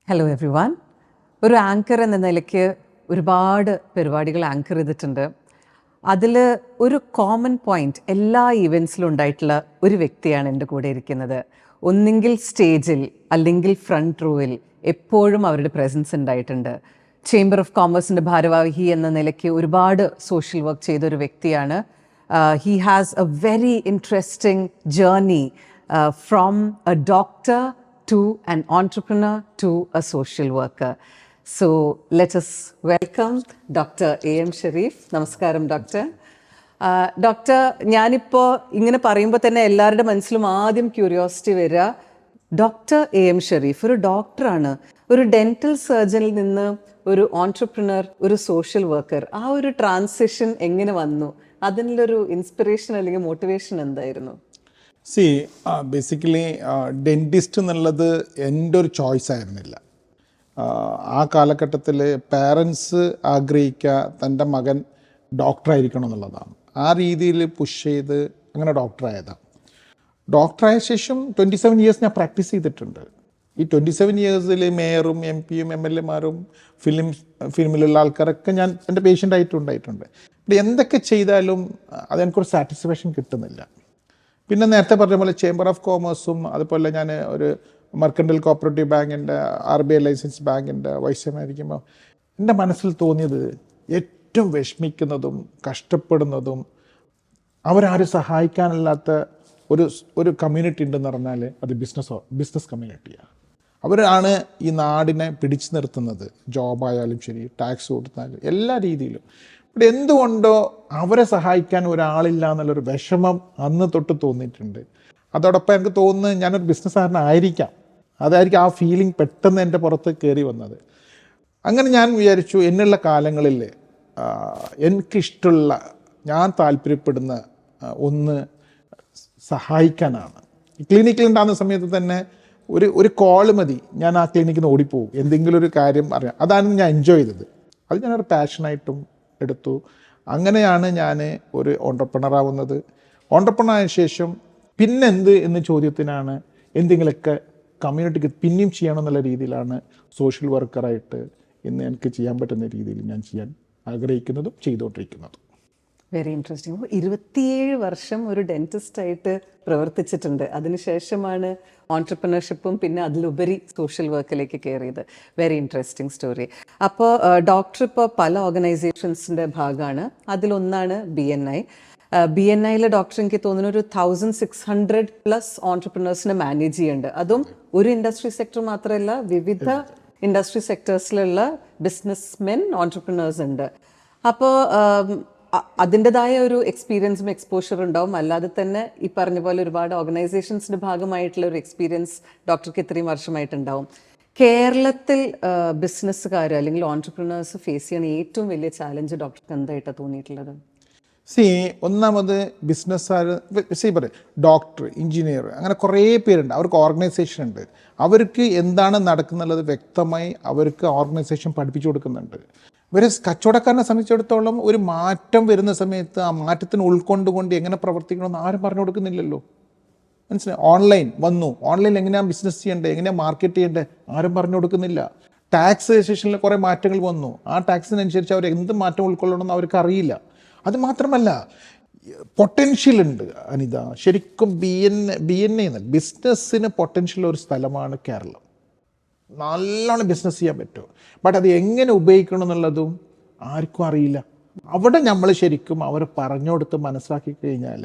Hello every one. ഒരു anchor എന്ന നിലയ്ക്ക് ഒരുപാട് പരിപാടികൾ ആങ്കർ ചെയ്തിട്ടുണ്ട്. അതിൽ ഒരു കോമൺ പോയിന്റ് എല്ലാ ഈവൻസിലും ഉണ്ടായിട്ടുള്ള ഒരു വ്യക്തിയാണ് എൻ്റെ കൂടെ ഇരിക്കുന്നത്. ഒന്നെങ്കിൽ സ്റ്റേജിൽ അല്ലെങ്കിൽ ഫ്രണ്ട് റോയിൽ എപ്പോഴും അവരുടെ പ്രസൻസ് ഉണ്ടായിട്ടുണ്ട്. ചേംബർ ഓഫ് കോമേഴ്സിൻ്റെ ഭാരവാഹി എന്ന നിലയ്ക്ക് ഒരുപാട് സോഷ്യൽ വർക്ക് ചെയ്ത ഒരു വ്യക്തിയാണ്. He has A very interesting journey from A doctor to an entrepreneur to a social worker. So let us welcome Dr. A.M. Sharif. നമസ്കാരം ഡോക്ടർ. ഡോക്ടർ, ഞാനിപ്പോൾ ഇങ്ങനെ പറയുമ്പോൾ തന്നെ എല്ലാവരുടെ മനസ്സിലും ആദ്യം ക്യൂരിയോസിറ്റി വരിക, ഡോക്ടർ A.M. ഷെരീഫ് ഒരു ഡോക്ടറാണ്, ഒരു ഡെന്റൽ സർജനിൽ നിന്ന് ഒരു ഓൺട്രപ്രണർ, ഒരു സോഷ്യൽ വർക്കർ. ആ ഒരു ട്രാൻസിഷൻ എങ്ങനെ വന്നു? അതിനുള്ളൊരു ഇൻസ്പിറേഷൻ അല്ലെങ്കിൽ മോട്ടിവേഷൻ എന്തായിരുന്നു? ബേസിക്കലി ഡെൻറ്റിസ്റ്റ് എന്നുള്ളത് എൻ്റെ ഒരു ചോയ്സ് ആയിരുന്നില്ല. ആ കാലഘട്ടത്തിൽ പാരൻസ് ആഗ്രഹിക്കുക തൻ്റെ മകൻ ഡോക്ടറായിരിക്കണം എന്നുള്ളതാണ്. ആ രീതിയിൽ പുഷ് ചെയ്ത് അങ്ങനെ ഡോക്ടറായതാണ്. ഡോക്ടറായ ശേഷം 27 ഇയേഴ്സ് ഞാൻ പ്രാക്ടീസ് ചെയ്തിട്ടുണ്ട്. ഈ 27 ഇയേഴ്സിൽ മേയറും എം പിയും എം എൽ എമാരും ഫിലിമിലുള്ള ആൾക്കാരൊക്കെ ഞാൻ എൻ്റെ പേഷ്യൻ്റ് ആയിട്ടുണ്ടായിട്ടുണ്ട്. എന്തൊക്കെ ചെയ്താലും അതെനിക്കൊരു സാറ്റിസ്ഫാക്ഷൻ കിട്ടുന്നില്ല. പിന്നെ നേരത്തെ പറഞ്ഞ പോലെ ചേംബർ ഓഫ് കോമേഴ്സും അതുപോലെ ഞാൻ ഒരു മെർക്കൻ്റൽ കോപ്പറേറ്റീവ് ബാങ്കിൻ്റെ RBI ലൈസൻസ് ബാങ്കിൻ്റെ വൈസ് ചെയർമാനായിരിക്കുമ്പോൾ എൻ്റെ മനസ്സിൽ തോന്നിയത് ഏറ്റവും വിഷമിക്കുന്നതും കഷ്ടപ്പെടുന്നതും അവരാരും സഹായിക്കാനില്ലാത്ത ഒരു കമ്മ്യൂണിറ്റി ഉണ്ടെന്ന് പറഞ്ഞാൽ അത് ബിസിനസ് കമ്മ്യൂണിറ്റിയാണ്. അവരാണ് ഈ നാടിനെ പിടിച്ചു നിർത്തുന്നത്. ജോബായാലും ശരി, ടാക്സ് കൊടുത്താലും എല്ലാ രീതിയിലും. ഇവിടെ എന്തുകൊണ്ടോ അവരെ സഹായിക്കാൻ ഒരാളില്ല എന്നുള്ളൊരു വിഷമം അന്ന് തൊട്ട് തോന്നിയിട്ടുണ്ട്. അതോടൊപ്പം എനിക്ക് തോന്നുന്നത് ഞാനൊരു ബിസിനസ്സുകാരനായിരിക്കാം, അതായിരിക്കും ആ ഫീലിംഗ് പെട്ടെന്ന് എൻ്റെ പുറത്ത് കയറി വന്നത്. അങ്ങനെ ഞാൻ വിചാരിച്ചു എന്നുള്ള കാലങ്ങളിൽ എനിക്കിഷ്ടമുള്ള, ഞാൻ താല്പര്യപ്പെടുന്ന ഒന്ന് സഹായിക്കാനാണ്. ക്ലിനിക്കിലുണ്ടാകുന്ന സമയത്ത് തന്നെ ഒരു കോൾ മതി, ഞാൻ ആ ക്ലിനിക്കിൽ നിന്ന് ഓടിപ്പോവും, എന്തെങ്കിലും ഒരു കാര്യം അറിയാം. അതാണ് ഞാൻ എൻജോയ് ചെയ്തത്. അത് ഞാനൊരു പാഷനായിട്ടും എടുത്തു. അങ്ങനെയാണ് ഞാൻ ഒരു ഓൺട്രപ്രണർ ആവുന്നത്. ഓൺട്രപ്രണർ ആയ ശേഷം പിന്നെന്ത് എന്ന ചോദ്യത്തിനാണ് എന്തെങ്കിലുമൊക്കെ കമ്മ്യൂണിറ്റിക്ക് പിന്നെയും ചെയ്യണമെന്നുള്ള രീതിയിലാണ് സോഷ്യൽ വർക്കറായിട്ട് ഇന്ന് എനിക്ക് ചെയ്യാൻ പറ്റുന്ന രീതിയിൽ ഞാൻ ചെയ്യാൻ ആഗ്രഹിക്കുന്നതും ചെയ്തുകൊണ്ടിരിക്കുന്നതും. Very interesting. 27 വർഷം ഒരു ഡെന്റിസ്റ്റായിട്ട് പ്രവർത്തിച്ചിട്ടുണ്ട്. അതിനുശേഷമാണ് ഓൺട്രപ്രണർഷിപ്പും പിന്നെ അതിലുപരി സോഷ്യൽ വർക്കിലേക്ക് കയറിയത്. Very interesting story. അപ്പോൾ ഡോക്ടർ ഇപ്പോൾ പല ഓർഗനൈസേഷൻസിൻ്റെ ഭാഗമാണ്. അതിലൊന്നാണ് BNI. BNIയിലെ ഡോക്ടർ എനിക്ക് തോന്നുന്നു ഒരു 1600+ ഓൺട്രപ്രണേഴ്സിനെ മാനേജ് ചെയ്യുന്നുണ്ട്. അതും ഒരു ഇൻഡസ്ട്രി സെക്ടർ മാത്രമല്ല, വിവിധ ഇൻഡസ്ട്രി സെക്ടേഴ്സിലുള്ള ബിസിനസ്മെൻ ഓൺട്രപ്രണേഴ്സ് ഉണ്ട്. അപ്പോൾ അതിൻ്റെതായ ഒരു എക്സ്പീരിയൻസും എക്സ്പോഷർ ഉണ്ടാവും. അല്ലാതെ തന്നെ ഈ പറഞ്ഞ പോലെ ഒരുപാട് ഓർഗനൈസേഷൻസിൻ്റെ ഭാഗമായിട്ടുള്ള ഒരു എക്സ്പീരിയൻസ് ഡോക്ടർക്ക് ഇത്രയും വർഷമായിട്ടുണ്ടാവും. കേരളത്തിൽ ബിസിനസ്സുകാർ അല്ലെങ്കിൽ ഓൺട്രപ്രണേഴ്സ് ഫേസ് ചെയ്യുന്ന ഏറ്റവും വലിയ ചാലഞ്ച് ഡോക്ടർക്ക് എന്തായിട്ടാണ് തോന്നിയിട്ടുള്ളത്? ഒന്നാമത് ബിസിനസ്സുകാർ പറയും, ഡോക്ടർ, എഞ്ചിനീയർ, അങ്ങനെ കുറേ പേരുണ്ട്. അവർക്ക് ഓർഗനൈസേഷൻ ഉണ്ട്. അവർക്ക് എന്താണ് നടക്കുന്നുള്ളത് വ്യക്തമായി അവർക്ക് ഓർഗനൈസേഷൻ പഠിപ്പിച്ചു കൊടുക്കുന്നുണ്ട്. ഇവരെ കച്ചവടക്കാരനെ സംബന്ധിച്ചിടത്തോളം ഒരു മാറ്റം വരുന്ന സമയത്ത് ആ മാറ്റത്തിന് ഉൾക്കൊണ്ടുകൊണ്ട് എങ്ങനെ പ്രവർത്തിക്കണമെന്ന് ആരും പറഞ്ഞു കൊടുക്കുന്നില്ലല്ലോ. മനസ്സിലായി? ഓൺലൈൻ വന്നു, ഓൺലൈനിൽ എങ്ങനെയാണ് ബിസിനസ് ചെയ്യേണ്ടത്, എങ്ങനെയാണ് മാർക്കറ്റ് ചെയ്യേണ്ടത്, ആരും പറഞ്ഞു കൊടുക്കുന്നില്ല. ടാക്സ് സെഷനിൽ കുറേ മാറ്റങ്ങൾ വന്നു. ആ ടാക്സിനനുസരിച്ച് അവർ എന്ത് മാറ്റം ഉൾക്കൊള്ളണമെന്ന് അവർക്ക് അറിയില്ല. അത് മാത്രമല്ല, പൊട്ടൻഷ്യൽ ഉണ്ട് അനിത. ശരിക്കും BNI ബിസിനസ്സിന് പൊട്ടൻഷ്യൽ ഒരു സ്ഥലമാണ് കേരളം. നല്ലോണം ബിസിനസ് ചെയ്യാൻ പറ്റും. ബട്ട് അത് എങ്ങനെ ഉപയോഗിക്കണം എന്നുള്ളതും ആർക്കും അറിയില്ല. അവിടെ നമ്മൾ ശരിക്കും അവരെ പറഞ്ഞു കൊടുത്ത് മനസ്സിലാക്കി കഴിഞ്ഞാൽ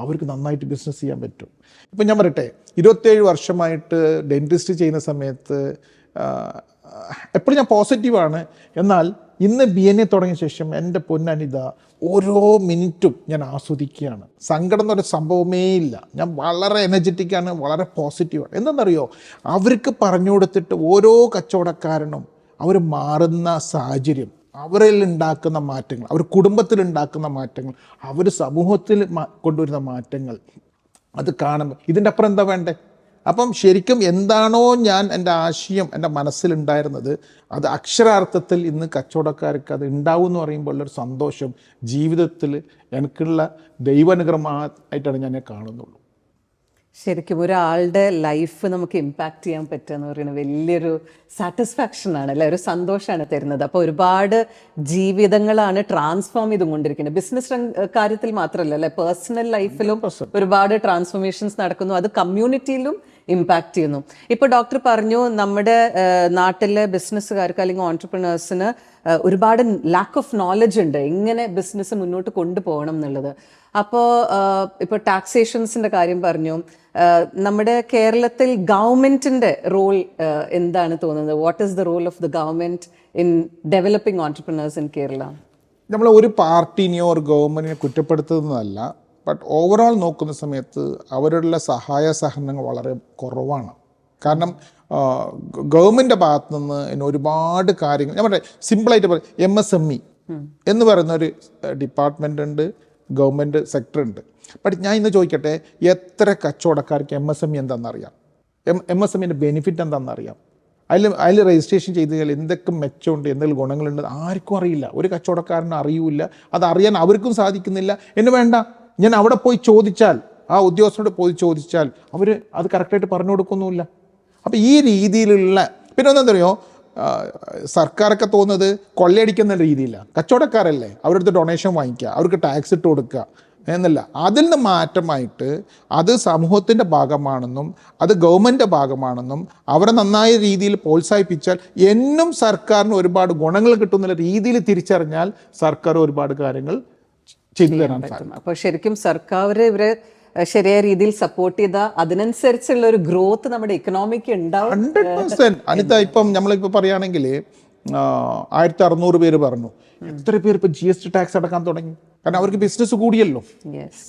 അവർക്ക് നന്നായിട്ട് ബിസിനസ് ചെയ്യാൻ പറ്റും. ഇപ്പം ഞാൻ പറയട്ടെ, 27 വർഷമായിട്ട് ഡെൻറ്റിസ്റ്റ് ചെയ്യുന്ന സമയത്ത് എപ്പോഴും ഞാൻ പോസിറ്റീവാണ്. എന്നാൽ ഇന്ന് BNI തുടങ്ങിയ ശേഷം എൻ്റെ പൊന്നനിത ഓരോ മിനിറ്റും ഞാൻ ആസ്വദിക്കുകയാണ്. സങ്കടം എന്നൊരു സംഭവമേ ഇല്ല. ഞാൻ വളരെ എനർജറ്റിക്കാണ്, വളരെ പോസിറ്റീവാണ്. എന്താണെന്നറിയോ, അവർക്ക് പറഞ്ഞു കൊടുത്തിട്ട് ഓരോ കച്ചവടക്കാരനും അവർ മാറുന്ന സാഹചര്യം, അവരിൽ ഉണ്ടാക്കുന്ന മാറ്റങ്ങൾ, അവർ കുടുംബത്തിൽ ഉണ്ടാക്കുന്ന മാറ്റങ്ങൾ, അവർ സമൂഹത്തിൽ കൊണ്ടുവരുന്ന മാറ്റങ്ങൾ, അത് കാണുമ്പോൾ ഇതിൻ്റെ അപ്പുറം എന്താ വേണ്ടേ? അപ്പം ശരിക്കും എന്താണോ ഞാൻ എൻ്റെ ആശയം എൻ്റെ മനസ്സിലുണ്ടായിരുന്നത് അത് അക്ഷരാർത്ഥത്തിൽ ഇന്ന് കച്ചവടക്കാർക്ക് അത് ഉണ്ടാവും എന്ന് പറയുമ്പോൾ ഉള്ളൊരു സന്തോഷം ജീവിതത്തിൽ എനിക്കുള്ള ദൈവാനുഗ്രഹമായിട്ടാണ് ഞാൻ കാണുന്നുള്ളൂ. ശരിക്കും ഒരാളുടെ ലൈഫ് നമുക്ക് ഇമ്പാക്റ്റ് ചെയ്യാൻ പറ്റുക എന്ന് പറയുന്നത് വലിയൊരു സാറ്റിസ്ഫാക്ഷൻ ആണ് അല്ലെ, ഒരു സന്തോഷമാണ് തരുന്നത്. അപ്പോൾ ഒരുപാട് ജീവിതങ്ങളാണ് ട്രാൻസ്ഫോം ചെയ്തുകൊണ്ടിരിക്കുന്നത്. ബിസിനസ് കാര്യത്തിൽ മാത്രമല്ല അല്ലെ, പേഴ്സണൽ ലൈഫിലും ഒരുപാട് ട്രാൻസ്ഫോർമേഷൻസ് നടക്കുന്നു, അത് കമ്മ്യൂണിറ്റിയിലും ഇമ്പാക്റ്റ് ചെയ്യുന്നു. ഇപ്പോൾ ഡോക്ടർ പറഞ്ഞു നമ്മുടെ നാട്ടിലെ ബിസിനസ്സുകാർക്ക് അല്ലെങ്കിൽ ഓൺടർപ്രണേഴ്സിന് ഒരുപാട് ലാക്ക് ഓഫ് നോളജ് ഉണ്ട് എങ്ങനെ ബിസിനസ് മുന്നോട്ട് കൊണ്ടുപോകണം എന്നുള്ളത്. അപ്പോൾ ഇപ്പോൾ ടാക്സേഷൻസിൻ്റെ കാര്യം പറഞ്ഞു. നമ്മുടെ കേരളത്തിൽ ഗവൺമെൻറ്റിൻ്റെ റോൾ എന്താണ് തോന്നുന്നത്? What is the role of the government in developing entrepreneurs in Kerala? നമ്മൾ ഒരു പാർട്ടിനെയോ ഒരു ഗവൺമെൻറ്റിനെ കുറ്റപ്പെടുത്തുന്നതല്ല, ബട്ട് ഓവറോൾ നോക്കുന്ന സമയത്ത് അവരുടെ സഹായ സഹകരണങ്ങൾ വളരെ കുറവാണ്. കാരണം ഗവൺമെൻറ്റിൻ്റെ ഭാഗത്തു നിന്ന് എന്നെ ഒരുപാട് കാര്യങ്ങൾ, ഞാൻ പറയട്ടെ സിമ്പിളായിട്ട് പറയും, MSME എന്ന് പറയുന്നൊരു ഡിപ്പാർട്ട്മെൻ്റ് ഉണ്ട്, ഗവൺമെൻറ് സെക്ടർ ഉണ്ട്. ബട്ട് ഞാൻ ഇന്ന് ചോദിക്കട്ടെ, എത്ര കച്ചവടക്കാർക്ക് MSME എന്താണെന്നറിയാം? MSMEൻ്റെ ബെനിഫിറ്റ് എന്താണെന്നറിയാം? അതിൽ രജിസ്ട്രേഷൻ ചെയ്ത് കഴിഞ്ഞാൽ എന്തൊക്കെ മെച്ചമുണ്ട്, എന്തെങ്കിലും ഗുണങ്ങളുണ്ട് ആർക്കും അറിയില്ല. ഒരു കച്ചവടക്കാരനും അറിയില്ല, അതറിയാൻ അവർക്കും സാധിക്കുന്നില്ല. എന്ന് വേണ്ട, ഞാൻ അവിടെ പോയി ചോദിച്ചാൽ, ആ ഉദ്യോഗസ്ഥരോട് പോയി ചോദിച്ചാൽ അവർ അത് കറക്റ്റായിട്ട് പറഞ്ഞു കൊടുക്കുന്നുമില്ല. അപ്പോൾ ഈ രീതിയിലുള്ള, പിന്നെ ഒന്നെന്താ പറയുമോ, സർക്കാരൊക്കെ തോന്നുന്നത് കൊള്ളയടിക്കുന്ന രീതിയില്ല. കച്ചവടക്കാരല്ലേ, അവരുടെ അടുത്ത് ഡൊണേഷൻ വാങ്ങിക്കുക, അവർക്ക് ടാക്സ് ഇട്ട് കൊടുക്കുക എന്നല്ല. അതിൽ നിന്ന് മാറ്റമായിട്ട് അത് സമൂഹത്തിൻ്റെ ഭാഗമാണെന്നും അത് ഗവൺമെൻറ്റിൻ്റെ ഭാഗമാണെന്നും അവരെ നന്നായ രീതിയിൽ പ്രോത്സാഹിപ്പിച്ചാൽ എന്നും സർക്കാരിന് ഒരുപാട് ഗുണങ്ങൾ കിട്ടുന്ന രീതിയിൽ തിരിച്ചറിഞ്ഞാൽ സർക്കാർ ഒരുപാട് കാര്യങ്ങൾ ചെയ്തു തരാൻ സാധിക്കും. അപ്പോൾ ശരിക്കും സർക്കാർ ഇവരെ ശരിയായ രീതിയിൽ സപ്പോർട്ട് ചെയ്താൽ അതിനനുസരിച്ചുള്ള ഒരു ഗ്രോത്ത് നമ്മുടെ ഇക്കണോമിക്ക് ഉണ്ടാവും. 100%. അനിത, ഇപ്പം നമ്മളിപ്പോൾ പറയുകയാണെങ്കിൽ 1600 പേര് പറഞ്ഞു. എത്ര പേര് ഇപ്പോൾ GST ടാക്സ് അടക്കാൻ തുടങ്ങി? കാരണം അവർക്ക് ബിസിനസ് കൂടിയല്ലോ.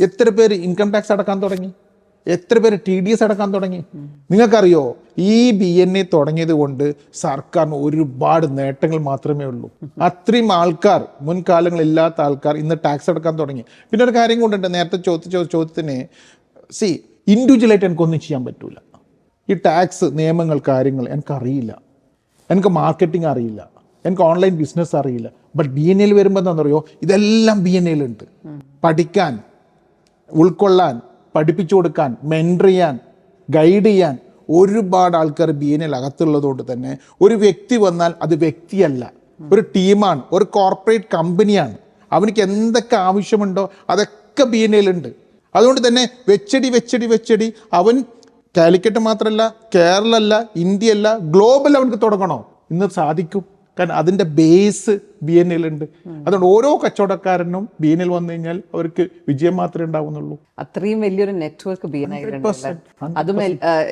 എത്ര പേര് ഇൻകം ടാക്സ് അടക്കാൻ തുടങ്ങി? എത്ര പേര് TDS അടക്കാൻ തുടങ്ങി? നിങ്ങൾക്കറിയോ, ഈ BNA തുടങ്ങിയത് കൊണ്ട് സർക്കാരിന് ഒരുപാട് നേട്ടങ്ങൾ മാത്രമേ ഉള്ളൂ. അത്രയും ആൾക്കാർ, മുൻകാലങ്ങളില്ലാത്ത ആൾക്കാർ ഇന്ന് ടാക്സ് അടക്കാൻ തുടങ്ങി. പിന്നെ ഒരു കാര്യം കൊണ്ടുണ്ട്, നേരത്തെ ചോദ്യത്തിന് ഇൻഡിവിജ്വലായിട്ട് എനിക്കൊന്നും ചെയ്യാൻ പറ്റൂല. ഈ ടാക്സ് നിയമങ്ങൾ കാര്യങ്ങൾ എനിക്കറിയില്ല, എനിക്ക് മാർക്കറ്റിംഗ് അറിയില്ല, എനിക്ക് ഓൺലൈൻ ബിസിനസ് അറിയില്ല. ബട്ട് BNA വരുമ്പോൾ എന്താണെന്ന് അറിയോ, ഇതെല്ലാം BNA ഉണ്ട്. പഠിക്കാൻ, ഉൾക്കൊള്ളാൻ, പഠിപ്പിച്ചു കൊടുക്കാൻ, മെൻറ്റർ ചെയ്യാൻ, ഗൈഡ് ചെയ്യാൻ ഒരുപാട് ആൾക്കാർ BNA അകത്തുള്ളതുകൊണ്ട് തന്നെ ഒരു വ്യക്തി വന്നാൽ അത് വ്യക്തിയല്ല, ഒരു ടീമാണ്, ഒരു കോർപ്പറേറ്റ് കമ്പനിയാണ്. അവനിക്ക് എന്തൊക്കെ ആവശ്യമുണ്ടോ അതൊക്കെ BNA ഉണ്ട്. അതുകൊണ്ട് തന്നെ വെച്ചടി അവൻ കാലിക്കറ്റ് മാത്രമല്ല, കേരളമല്ല, ഇന്ത്യയല്ല, ഗ്ലോബൽ അവർക്ക് തുടങ്ങണോ ഇന്ന് സാധിക്കും. കാരണം അതിൻ്റെ ബേസ് BNA ഉണ്ട്. അതുകൊണ്ട് ഓരോ കച്ചവടക്കാരനും BNA വന്നു കഴിഞ്ഞാൽ അവർക്ക് വിജയം മാത്രമേ ഉണ്ടാവുന്നുള്ളൂ. അത്രയും വലിയൊരു നെറ്റ്വർക്ക് BNA അതും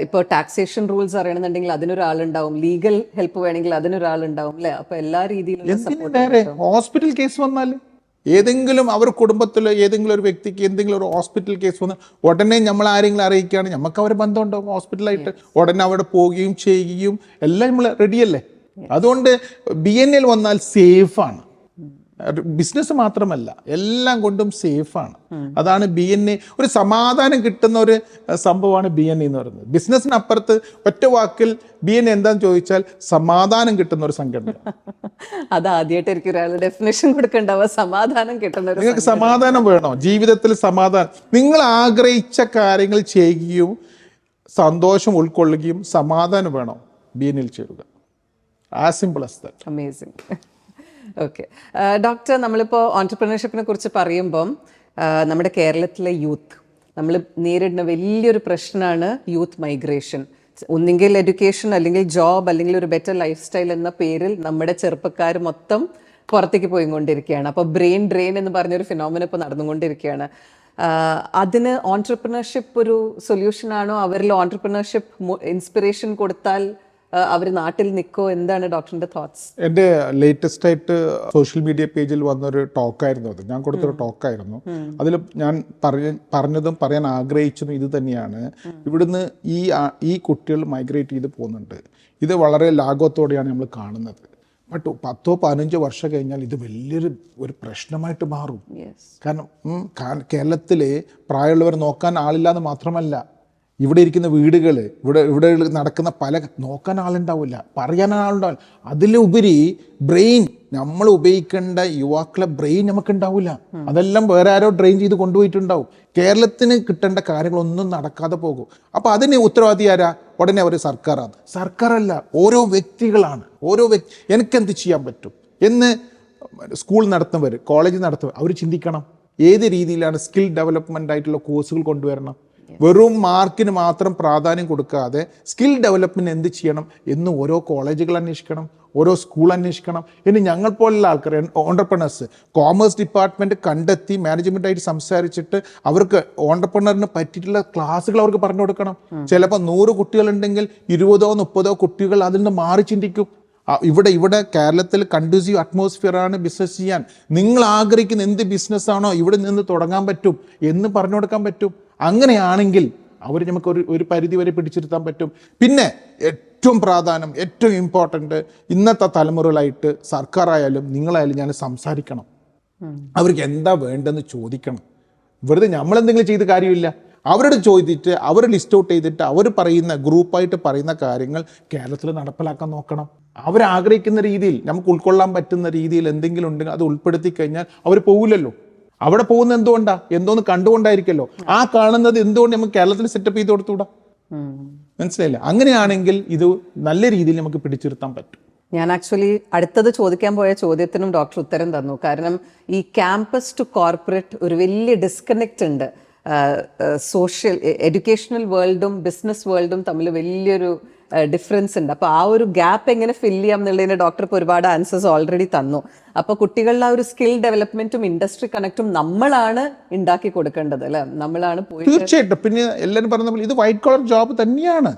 ഇപ്പോൾ ടാക്സേഷൻ റൂൾസ് അറിയണമെന്നുണ്ടെങ്കിൽ അതിനൊരാളുണ്ടാവും, ലീഗൽ ഹെൽപ്പ് വേണമെങ്കിൽ അതിനൊരാളുണ്ടാവും അല്ലേ. അപ്പൊ എല്ലാ രീതിയിലും ഹോസ്പിറ്റൽ കേസ് വന്നാൽ, ഏതെങ്കിലും അവർ കുടുംബത്തിൽ ഏതെങ്കിലും ഒരു വ്യക്തിക്ക് എന്തെങ്കിലും ഒരു ഹോസ്പിറ്റൽ കേസ് വന്നാൽ ഉടനെ നമ്മൾ ആരെങ്കിലും അറിയിക്കുകയാണ്, നമുക്ക് അവർ ബന്ധമുണ്ടാവും ഹോസ്പിറ്റലായിട്ട്, ഉടനെ അവിടെ പോവുകയും ചെയ്യുകയും എല്ലാം നമ്മൾ റെഡിയല്ലേ. അതുകൊണ്ട് BNA വന്നാൽ സേഫാണ്. ബിസിനസ് മാത്രമല്ല, എല്ലാം കൊണ്ടും സേഫാണ്. അതാണ് BNA, ഒരു സമാധാനം കിട്ടുന്ന ഒരു സംഭവമാണ് BNA എന്ന് പറയുന്നത്. ബിസിനസ്സിനപ്പുറത്ത് ഒറ്റ വാക്കിൽ BNA എന്താന്ന് ചോദിച്ചാൽ സമാധാനം കിട്ടുന്ന ഒരു സംഘടന. അത് ആദ്യമായിട്ട് എനിക്ക് ഒരാൾ ഡെഫിനേഷൻ കൊടുക്കണ്ടാവുക, സമാധാനം കിട്ടുന്ന. നിങ്ങൾക്ക് സമാധാനം വേണോ ജീവിതത്തിൽ? സമാധാനം, നിങ്ങൾ ആഗ്രഹിച്ച കാര്യങ്ങൾ ചെയ്യുകയും സന്തോഷം ഉൾക്കൊള്ളുകയും സമാധാനം വേണോ, BNA ചേരുക. As simple as that. Amazing. Okay doctor, നമ്മളിപ്പോൾ ഓൺടർപ്രണർഷിപ്പിനെ കുറിച്ച് പറയുമ്പം നമ്മുടെ കേരളത്തിലെ യൂത്ത് നമ്മൾ നേരിടുന്ന വലിയൊരു പ്രശ്നമാണ് യൂത്ത് മൈഗ്രേഷൻ. ഒന്നുകിൽ എഡ്യൂക്കേഷൻ, അല്ലെങ്കിൽ ജോബ്, അല്ലെങ്കിൽ ഒരു ബെറ്റർ ലൈഫ് സ്റ്റൈൽ എന്ന പേരിൽ നമ്മുടെ ചെറുപ്പക്കാർ മൊത്തം പുറത്തേക്ക് പോയിക്കൊണ്ടിരിക്കുകയാണ്. അപ്പോൾ ബ്രെയിൻ ഡ്രെയിൻ എന്ന് പറഞ്ഞൊരു ഫിനോമിന ഇപ്പോൾ നടന്നുകൊണ്ടിരിക്കുകയാണ്. അതിന് ഓൺടർപ്രണർഷിപ്പ് ഒരു സൊല്യൂഷൻ ആണോ? അവരിൽ ഓൺടർപ്രണർഷിപ്പ് ഇൻസ്പിറേഷൻ കൊടുത്താൽ അവർ നാട്ടിൽ നിൽക്കോ? എന്താണ് ഡോക്ടറിന്റെ തോട്ട്സ്? എൻ്റെ ലേറ്റസ്റ്റ് ആയിട്ട് സോഷ്യൽ മീഡിയ പേജിൽ വന്നൊരു ടോക്കായിരുന്നു അത്. ഞാൻ കൊടുത്തൊരു ടോക്കായിരുന്നു. അതിൽ ഞാൻ പറഞ്ഞതും പറയാൻ ആഗ്രഹിച്ചതും ഇത് തന്നെയാണ്. ഇവിടുന്ന് ഈ കുട്ടികൾ മൈഗ്രേറ്റ് ചെയ്ത് പോകുന്നുണ്ട്. ഇത് വളരെ ലാഘവത്തോടെയാണ് നമ്മൾ കാണുന്നത്. ബട്ട് 10-15 വർഷം കഴിഞ്ഞാൽ ഇത് വലിയൊരു പ്രശ്നമായിട്ട് മാറും. കാരണം കേരളത്തിൽ പ്രായമുള്ളവർ നോക്കാൻ ആളില്ലാന്ന് മാത്രമല്ല, ഇവിടെ ഇരിക്കുന്ന വീടുകൾ, ഇവിടെ നടക്കുന്ന നോക്കാൻ ആളുണ്ടാവില്ല, പറയാൻ ആളുണ്ടാവില്ല. അതിലുപരി ബ്രെയിൻ, നമ്മൾ ഉപയോഗിക്കേണ്ട യുവാക്കളെ ബ്രെയിൻ നമുക്കുണ്ടാവില്ല. അതെല്ലാം വേറെ ആരോ ഡ്രെയിൻ ചെയ്ത് കൊണ്ടുപോയിട്ടുണ്ടാവും. കേരളത്തിന് കിട്ടേണ്ട കാര്യങ്ങളൊന്നും നടക്കാതെ പോകും. അപ്പോൾ അതിന് ഉത്തരവാദി ആരാ? ഉടനെ അവർ സർക്കാരാണ്. സർക്കാരല്ല, ഓരോ വ്യക്തികളാണ്. എനിക്കെന്ത് ചെയ്യാൻ പറ്റും എന്ന് സ്കൂൾ നടത്തുന്നവർ, കോളേജ് നടത്തുന്നവർ അവർ ചിന്തിക്കണം. ഏത് രീതിയിലാണ് സ്കിൽ ഡെവലപ്മെൻ്റ് ആയിട്ടുള്ള കോഴ്സുകൾ കൊണ്ടുവരണം. വെറും മാർക്കിന് മാത്രം പ്രാധാന്യം കൊടുക്കാതെ സ്കിൽ ഡെവലപ്മെൻറ്റ് എന്ത് ചെയ്യണം എന്ന് ഓരോ കോളേജുകൾ അന്വേഷിക്കണം, ഓരോ സ്കൂൾ അന്വേഷിക്കണം. ഇനി ഞങ്ങൾ പോലുള്ള ആൾക്കാർ, ഓണ്ടർപ്രണേഴ്സ്, കോമേഴ്സ് ഡിപ്പാർട്ട്മെൻറ്റ് കണ്ടെത്തി മാനേജ്മെൻറ്റായിട്ട് സംസാരിച്ചിട്ട് അവർക്ക് ഓണ്ടർപ്രണറിന് പറ്റിയിട്ടുള്ള ക്ലാസ്സുകൾ അവർക്ക് പറഞ്ഞു കൊടുക്കണം. ചിലപ്പോൾ 100 കുട്ടികളുണ്ടെങ്കിൽ 20-30 കുട്ടികൾ അതിൽ നിന്ന് മാറി ചിന്തിക്കും. ഇവിടെ കേരളത്തിൽ കണ്ടൂസീവ് അറ്റ്മോസ്ഫിയറാണ് ബിസിനസ് ചെയ്യാൻ. നിങ്ങൾ ആഗ്രഹിക്കുന്ന എന്ത് ബിസിനസ്സാണോ ഇവിടെ നിന്ന് തുടങ്ങാൻ പറ്റും എന്ന് പറഞ്ഞു കൊടുക്കാൻ പറ്റും. അങ്ങനെയാണെങ്കിൽ അവർ നമുക്ക് ഒരു പരിധി വരെ പിടിച്ചിരുത്താൻ പറ്റും. പിന്നെ ഏറ്റവും പ്രാധാന്യം, ഏറ്റവും ഇമ്പോർട്ടൻ്റ്, ഇന്നത്തെ തലമുറകളായിട്ട് സർക്കാരായാലും നിങ്ങളായാലും ഞാൻ സംസാരിക്കണം. അവർക്ക് എന്താ വേണ്ടെന്ന് ചോദിക്കണം. വെറുതെ നമ്മളെന്തെങ്കിലും ചെയ്ത കാര്യമില്ല. അവരോട് ചോദിച്ചിട്ട് അവർ ലിസ്റ്റ് ഔട്ട് ചെയ്തിട്ട് അവർ പറയുന്ന ഗ്രൂപ്പായിട്ട് പറയുന്ന കാര്യങ്ങൾ കേരളത്തിൽ നടപ്പിലാക്കാൻ നോക്കണം. അവരാഗ്രഹിക്കുന്ന രീതിയിൽ നമുക്ക് ഉൾക്കൊള്ളാൻ പറ്റുന്ന രീതിയിൽ എന്തെങ്കിലും ഉണ്ടെങ്കിൽ അത് ഉൾപ്പെടുത്തി കഴിഞ്ഞാൽ അവർ പോകില്ലല്ലോ. അവിടെ പോകുന്നത് എന്തോന്ന് കണ്ടുകൊണ്ടായിരിക്കല്ലോ. ആ കാണുന്നത് എന്തുകൊണ്ട് നമുക്ക് കേരളത്തിൽ സെറ്റപ്പ് ചെയ്ത് കൊടുത്തുകൂടാ? മനസ്സിലായില്ല? അങ്ങനെയാണെങ്കിൽ ഇത് നല്ല രീതിയിൽ നമുക്ക് പിടിച്ചിരുത്താൻ പറ്റും. ഞാൻ ആക്ച്വലി അടുത്തത് ചോദിക്കാൻ പോയ ചോദ്യത്തിനും ഡോക്ടർ ഉത്തരം തന്നു. കാരണം ഈ ക്യാമ്പസ് ടു കോർപ്പറേറ്റ് ഒരു വലിയ ഡിസ്കണക്റ്റ് ഉണ്ട്. സോഷ്യൽ എഡ്യൂക്കേഷണൽ വേൾഡും ബിസിനസ് വേൾഡും തമ്മിൽ വലിയൊരു ഡിഫറൻസ് ഉണ്ട്. അപ്പോൾ ആ ഒരു ഗ്യാപ്പ് എങ്ങനെ ഫില്ല് ചെയ്യാം എന്നുള്ളതിന് ഡോക്ടർ ഇപ്പോൾ ഒരുപാട് ആൻസേഴ്സ് ഓൾറെഡി തന്നു. അപ്പോൾ കുട്ടികളുടെ ആ ഒരു സ്കിൽ ഡെവലപ്മെന്റും ഇൻഡസ്ട്രി കണക്റ്റും നമ്മളാണ് ഉണ്ടാക്കി കൊടുക്കേണ്ടത്, അല്ലെ? നമ്മളാണ് തീർച്ചയായിട്ടും. പിന്നെ എല്ലാവരും പറഞ്ഞ പോലെ ഇത് വൈറ്റ് കോളർ ജോബ് തന്നെയാണ്,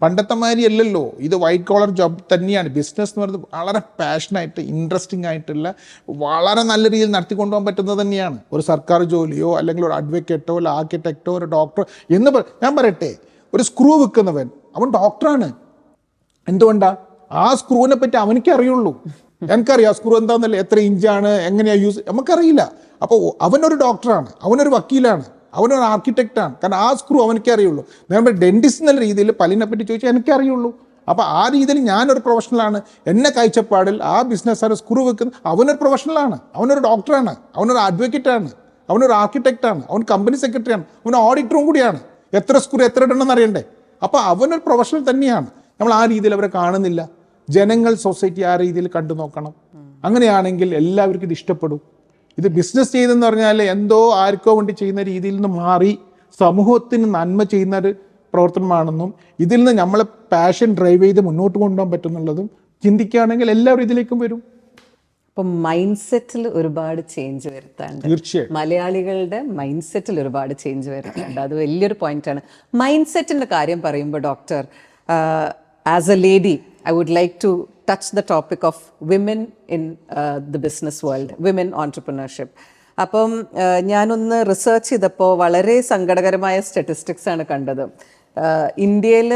പണ്ടത്തെ മാതിരി അല്ലല്ലോ. ഇത് വൈറ്റ് കോളർ ജോബ് തന്നെയാണ്. ബിസിനസ് എന്ന് പറയുന്നത് വളരെ പാഷനായിട്ട് ഇൻട്രസ്റ്റിംഗ് ആയിട്ടുള്ള വളരെ നല്ല രീതിയിൽ നടത്തിക്കൊണ്ടുപോകാൻ പറ്റുന്നത് തന്നെയാണ്. ഒരു സർക്കാർ ജോലിയോ അല്ലെങ്കിൽ ഒരു അഡ്വക്കേറ്റോ ഒരു ആർക്കിടെക്റ്റോ ഒരു ഡോക്ടറോ എന്ന് ഞാൻ പറയട്ടെ, ഒരു സ്ക്രൂ വിൽക്കുന്നവൻ അവൻ ഡോക്ടറാണ്. എന്തുകൊണ്ടാ? ആ സ്ക്രൂവിനെ പറ്റി അവനക്കേ അറിയുള്ളൂ. എനിക്കറിയാം സ്ക്രൂ എന്താണെന്നല്ലേ, എത്ര ഇഞ്ചാണ്, എങ്ങനെയാണ് യൂസ്, നമുക്കറിയില്ല. അപ്പോൾ അവനൊരു ഡോക്ടറാണ്, അവനൊരു വക്കീലാണ്, അവനൊരു ആർക്കിടെക്റ്റാണ്. കാരണം ആ സ്ക്രൂ അവനക്കേ അറിയുള്ളൂ. നമ്മൾ ഡെന്റിസ്റ്റ് എന്നുള്ള രീതിയിൽ പല്ലിനെ പറ്റി ചോദിച്ചാൽ എനിക്കേ അറിയുള്ളൂ. അപ്പോൾ ആ രീതിയിൽ ഞാനൊരു പ്രൊഫഷണലാണ്. എന്നെ കാഴ്ചപ്പാടിൽ ആ ബിസിനസ്സാണ് സ്ക്രൂ വെക്കുന്നത്. അവനൊരു പ്രൊഫഷണലാണ്, അവനൊരു ഡോക്ടറാണ്, അവനൊരു അഡ്വക്കേറ്റാണ്, അവനൊരു ആർക്കിടെക്റ്റാണ്, അവൻ കമ്പനി സെക്രട്ടറിയാണ്, അവൻ ഓഡിറ്ററും കൂടിയാണ്. എത്ര സ്ക്രൂ എത്ര ഇടണമെന്ന് അറിയണ്ടേ? അപ്പോൾ അവനൊരു പ്രൊഫഷണൽ തന്നെയാണ്. നമ്മൾ ആ രീതിയിൽ അവരെ കാണുന്നില്ല. ജനങ്ങൾ, സൊസൈറ്റി ആ രീതിയിൽ കണ്ടു നോക്കണം. അങ്ങനെയാണെങ്കിൽ എല്ലാവർക്കും ഇത് ഇഷ്ടപ്പെടും. ഇത് ബിസിനസ് ചെയ്തെന്ന് പറഞ്ഞാൽ എന്തോ ആർക്കോ വേണ്ടി ചെയ്യുന്ന രീതിയിൽ നിന്ന് മാറി സമൂഹത്തിന് നന്മ ചെയ്യുന്ന ഒരു പ്രവർത്തനമാണെന്നും ഇതിൽ നിന്ന് നമ്മളെ പാഷൻ ഡ്രൈവ് ചെയ്ത് മുന്നോട്ട് കൊണ്ടുപോകാൻ പറ്റുന്നുള്ളതും ചിന്തിക്കുകയാണെങ്കിൽ എല്ലാവരും ഇതിലേക്കും വരും. അപ്പം മൈൻഡ് സെറ്റിൽ ഒരുപാട് ചേഞ്ച് വരുത്താണ്ട്, തീർച്ചയായും മലയാളികളുടെ മൈൻഡ് സെറ്റിൽ ഒരുപാട് ചേഞ്ച് വരുത്താണ്ട്. അത് വലിയൊരു പോയിന്റാണ്. മൈൻഡ് സെറ്റിന്റെ കാര്യം പറയുമ്പോൾ doctor, as a lady I would like to touch the topic of women in the business world, women entrepreneurship. അപ്പം ഞാനൊന്ന് റിസർച്ച് ചെയ്തപ്പോൾ വളരെ സങ്കടകരമായ സ്റ്റാറ്റിസ്റ്റിക്സ് ആണ് കണ്ടത്. ഇന്ത്യയിൽ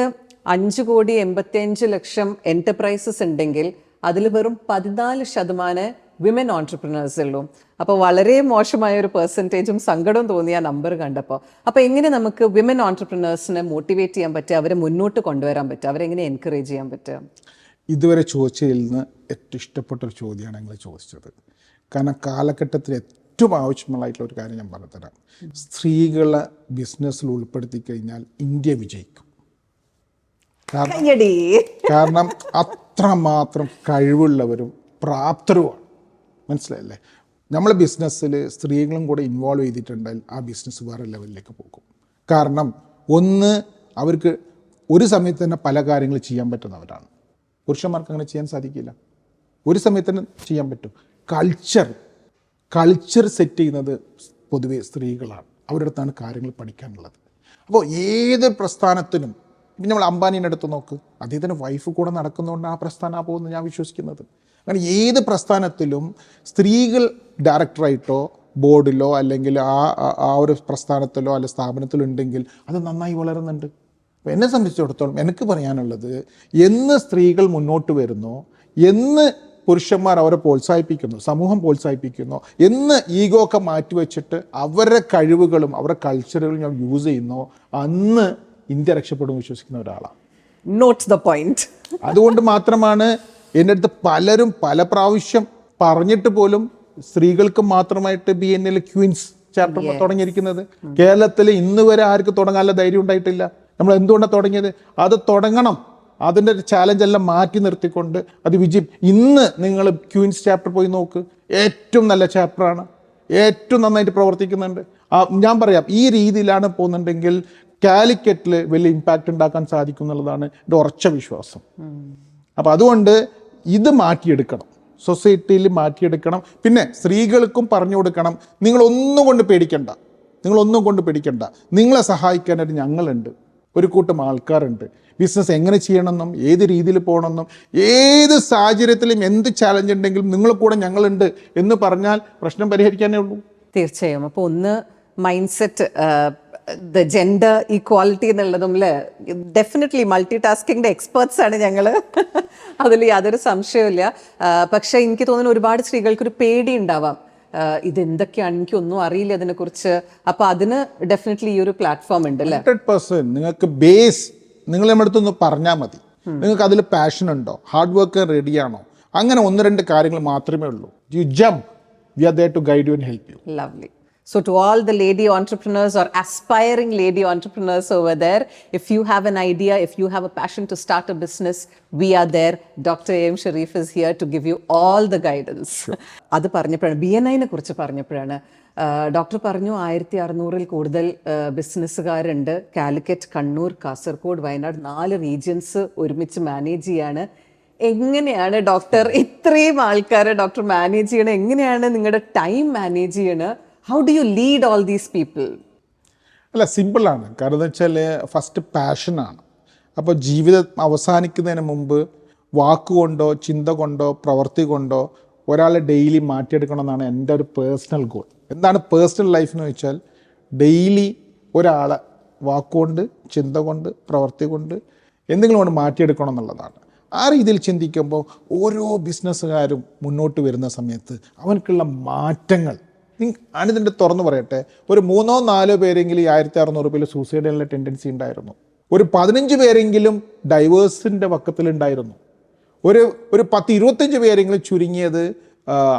5,85,00,000 എന്റർപ്രൈസസ് ഉണ്ടെങ്കിൽ അതിൽ വെറും 14% വിമൻ ഓൺട്രപ്രണേഴ്സ് ഉള്ളൂ. അപ്പോൾ വളരെ മോശമായ ഒരു പെർസെൻറ്റേജും സങ്കടവും തോന്നിയ നമ്പർ കണ്ടപ്പോൾ. അപ്പോൾ എങ്ങനെ നമുക്ക് വിമൻ ഓൺട്രപ്രണേഴ്സിനെ മോട്ടിവേറ്റ് ചെയ്യാൻ പറ്റുക, അവരെ മുന്നോട്ട് കൊണ്ടുവരാൻ പറ്റുക, അവരെങ്ങനെ എൻകറേജ് ചെയ്യാൻ പറ്റുക? ഇതുവരെ ചോദിച്ചതിൽ നിന്ന് ഏറ്റവും ഇഷ്ടപ്പെട്ടൊരു ചോദ്യമാണ് നിങ്ങൾ ചോദിച്ചത്. കാരണം കാലഘട്ടത്തിൽ ഏറ്റവും ആവശ്യമുള്ളതായിട്ടുള്ള ഒരു കാര്യം ഞാൻ പറഞ്ഞുതരാം. സ്ത്രീകളെ ബിസിനസ്സിൽ ഉൾപ്പെടുത്തി കഴിഞ്ഞാൽ ഇന്ത്യ വിജയിക്കും. കാരണം അത്രമാത്രം കഴിവുള്ളവരും പ്രാപ്തരുമാണ്. മനസ്സിലായല്ലേ? നമ്മളെ ബിസിനസ്സിൽ സ്ത്രീകളും കൂടെ ഇൻവോൾവ് ചെയ്തിട്ടുണ്ടെങ്കിൽ ആ ബിസിനസ് വേറെ ലെവലിലേക്ക് പോകും. കാരണം ഒന്ന്, അവർക്ക് ഒരു സമയത്ത് തന്നെ പല കാര്യങ്ങൾ ചെയ്യാൻ പറ്റുന്നവരാണ്. പുരുഷന്മാർക്ക് അങ്ങനെ ചെയ്യാൻ സാധിക്കില്ല. ഒരു സമയത്ത് തന്നെ ചെയ്യാൻ പറ്റും. കൾച്ചർ സെറ്റ് ചെയ്യുന്നത് പൊതുവെ സ്ത്രീകളാണ്. അവരുടെ അടുത്താണ് കാര്യങ്ങൾ പഠിക്കാനുള്ളത്. അപ്പോൾ ഏതൊരു പ്രസ്ഥാനത്തിനും, ഇപ്പം നമ്മൾ അംബാനീൻ്റെ അടുത്ത് നോക്ക്, അദ്ദേഹത്തിൻ്റെ വൈഫ് കൂടെ നടക്കുന്നതുകൊണ്ട് ആ പ്രസ്ഥാനം പോകുന്നത് ഞാൻ വിശ്വസിക്കുന്നത്. കാരണം ഏത് പ്രസ്ഥാനത്തിലും സ്ത്രീകൾ ഡയറക്ടറായിട്ടോ ബോർഡിലോ അല്ലെങ്കിൽ ആ ഒരു പ്രസ്ഥാനത്തിലോ അല്ലെ സ്ഥാപനത്തിലോ ഉണ്ടെങ്കിൽ അത് നന്നായി വളരുന്നുണ്ട്. അപ്പോൾ എന്നെ സംബന്ധിച്ചിടത്തോളം എനിക്ക് പറയാനുള്ളത്, എന്ന് സ്ത്രീകൾ മുന്നോട്ട് വരുന്നോ, എന്ന് പുരുഷന്മാർ അവരെ പ്രോത്സാഹിപ്പിക്കുന്നു, സമൂഹം പ്രോത്സാഹിപ്പിക്കുന്നു, എന്ന് ഈഗോ ഒക്കെ മാറ്റിവെച്ചിട്ട് അവരുടെ കഴിവുകളും അവരുടെ കൾച്ചറുകളും ഞാൻ യൂസ് ചെയ്യുന്നോ, അന്ന് ഇന്ത്യ രക്ഷപ്പെടും വിശ്വസിക്കുന്ന ഒരാളാണ്. Note the point. അതുകൊണ്ട് മാത്രമാണ് എൻ്റെ അടുത്ത് പലരും പല പ്രാവശ്യം പറഞ്ഞിട്ട് പോലും സ്ത്രീകൾക്ക് മാത്രമായിട്ട് BNL ക്വീൻസ് ചാപ്റ്റർ തുടങ്ങിയിരിക്കുന്നത്. കേരളത്തിൽ ഇന്ന് വരെ ആർക്ക് തുടങ്ങാനുള്ള ധൈര്യം ഉണ്ടായിട്ടില്ല. നമ്മൾ എന്തുകൊണ്ടാണ് തുടങ്ങിയത്? അത് തുടങ്ങണം. അതിൻ്റെ ചാലഞ്ച് എല്ലാം മാറ്റി നിർത്തിക്കൊണ്ട് അത് ഇന്ന് നിങ്ങൾ ക്വീൻസ് ചാപ്റ്റർ പോയി നോക്ക്, ഏറ്റവും നല്ല ചാപ്റ്ററാണ്, ഏറ്റവും നന്നായിട്ട് പ്രവർത്തിക്കുന്നുണ്ട്. ഞാൻ പറയാം, ഈ രീതിയിലാണ് പോകുന്നുണ്ടെങ്കിൽ കാലിക്കറ്റിൽ വലിയ ഇമ്പാക്റ്റ് ഉണ്ടാക്കാൻ സാധിക്കും എന്നുള്ളതാണ് എൻ്റെ ഉറച്ച വിശ്വാസം. അപ്പം അതുകൊണ്ട് ഇത് മാറ്റിയെടുക്കണം, സൊസൈറ്റിയിൽ മാറ്റിയെടുക്കണം. പിന്നെ സ്ത്രീകൾക്കും പറഞ്ഞു കൊടുക്കണം, നിങ്ങളൊന്നും കൊണ്ട് പേടിക്കണ്ട, നിങ്ങളെ സഹായിക്കാനായിട്ട് ഞങ്ങളുണ്ട്, ഒരു കൂട്ടം ആൾക്കാരുണ്ട്. ബിസിനസ് എങ്ങനെ ചെയ്യണമെന്നും ഏത് രീതിയിൽ പോകണമെന്നും ഏത് സാഹചര്യത്തിലും എന്ത് ചാലഞ്ച് ഉണ്ടെങ്കിലും നിങ്ങളെ കൂടെ ഞങ്ങളുണ്ട് എന്ന് പറഞ്ഞാൽ പ്രശ്നം പരിഹരിക്കാനേ ഉള്ളൂ. തീർച്ചയായും. അപ്പോൾ ഒന്ന് mind set, the gender equality എന്നുള്ളതും ഡെഫിനറ്റ്ലി മൾട്ടി ടാസ്കിങ്ങിൻ്റെ എക്സ്പേർട്സ് ആണ് ഞങ്ങൾ, അതിൽ യാതൊരു സംശയമില്ല. പക്ഷേ എനിക്ക് തോന്നുന്നു ഒരുപാട് സ്ത്രീകൾക്കൊരു പേടി ഉണ്ടാവാം, ഇതെന്തൊക്കെയാണ്, എനിക്കൊന്നും അറിയില്ല അതിനെക്കുറിച്ച്. അപ്പോൾ അതിന് ഡെഫിനറ്റ്ലി ഈ ഒരു പ്ലാറ്റ്ഫോം ഉണ്ട് അല്ലേ? 100% നിങ്ങൾക്ക് ബേസ് നിങ്ങൾ നമ്മുടെ അടുത്തൊന്ന് പറഞ്ഞാൽ മതി. നിങ്ങൾക്ക് അതിൽ പാഷൻ ഉണ്ടോ, ഹാർഡ് വർക്ക് റെഡിയാണോ, അങ്ങനെ 1-2 കാര്യങ്ങൾ മാത്രമേ ഉള്ളൂ. You jump, we are there to guide you and help you. Lovely. So to all the lady entrepreneurs or aspiring lady entrepreneurs over there, if you have an idea, if you have a passion to start a business, we are there. Dr. A.M. Sharif is here to give you all the guidance. അത് പറഞ്ഞപ്പോഴാണ്, BNI കുറിച്ച് പറഞ്ഞപ്പോഴാണ് doctor പറഞ്ഞു 1600-ൽ കൂടുതൽ ബിസിനസ്സുകാരുണ്ട്. Calicut, Kannur, Kasaragod, Wayanad 4 regions ഒരുമിച്ച് manage ചെയ്യാണ്. എങ്ങനെയാണ് doctor ഇത്രയും ആൾക്കാരെ ഡോക്ടർ മാനേജ് ചെയ്യണം? എങ്ങനെയാണ് നിങ്ങളുടെ ടൈം മാനേജ് ചെയ്യണത്? How do U lead all these people? അല്ല, സിമ്പിളാണ്. കാരണം എന്ന് വെച്ചാൽ ഫസ്റ്റ് പാഷനാണ്. അപ്പോൾ ജീവിതം അവസാനിക്കുന്നതിന് മുമ്പ് വാക്കുകൊണ്ടോ ചിന്ത കൊണ്ടോ പ്രവൃത്തി കൊണ്ടോ ഒരാളെ ഡെയിലി മാറ്റിയെടുക്കണമെന്നാണ് എൻ്റെ ഒരു പേഴ്സണൽ ഗോൾ. എന്താണ് പേഴ്സണൽ ലൈഫ് എന്ന് വെച്ചാൽ, ഡെയിലി ഒരാളെ വാക്കുകൊണ്ട് ചിന്ത കൊണ്ട് പ്രവൃത്തി കൊണ്ട് എന്തെങ്കിലും കൊണ്ട് മാറ്റിയെടുക്കണം എന്നുള്ളതാണ്. ആ രീതിയിൽ ചിന്തിക്കുമ്പോൾ ഓരോ ബിസിനസ്സുകാരും മുന്നോട്ട് വരുന്ന സമയത്ത് അവനക്കുള്ള മാറ്റങ്ങൾ ഞാനിതിൻ്റെ തുറന്നു പറയട്ടെ, ഒരു 3-4 പേരെങ്കിലും ഈ 1600 രൂപയിൽ സൂസൈഡിനുള്ള ടെൻഡൻസി ഉണ്ടായിരുന്നു. ഒരു 15 പേരെങ്കിലും ഡൈവേഴ്സിൻ്റെ പക്കത്തിലുണ്ടായിരുന്നു. ഒരു 10-25 പേരെങ്കിലും ചുരുങ്ങിയത്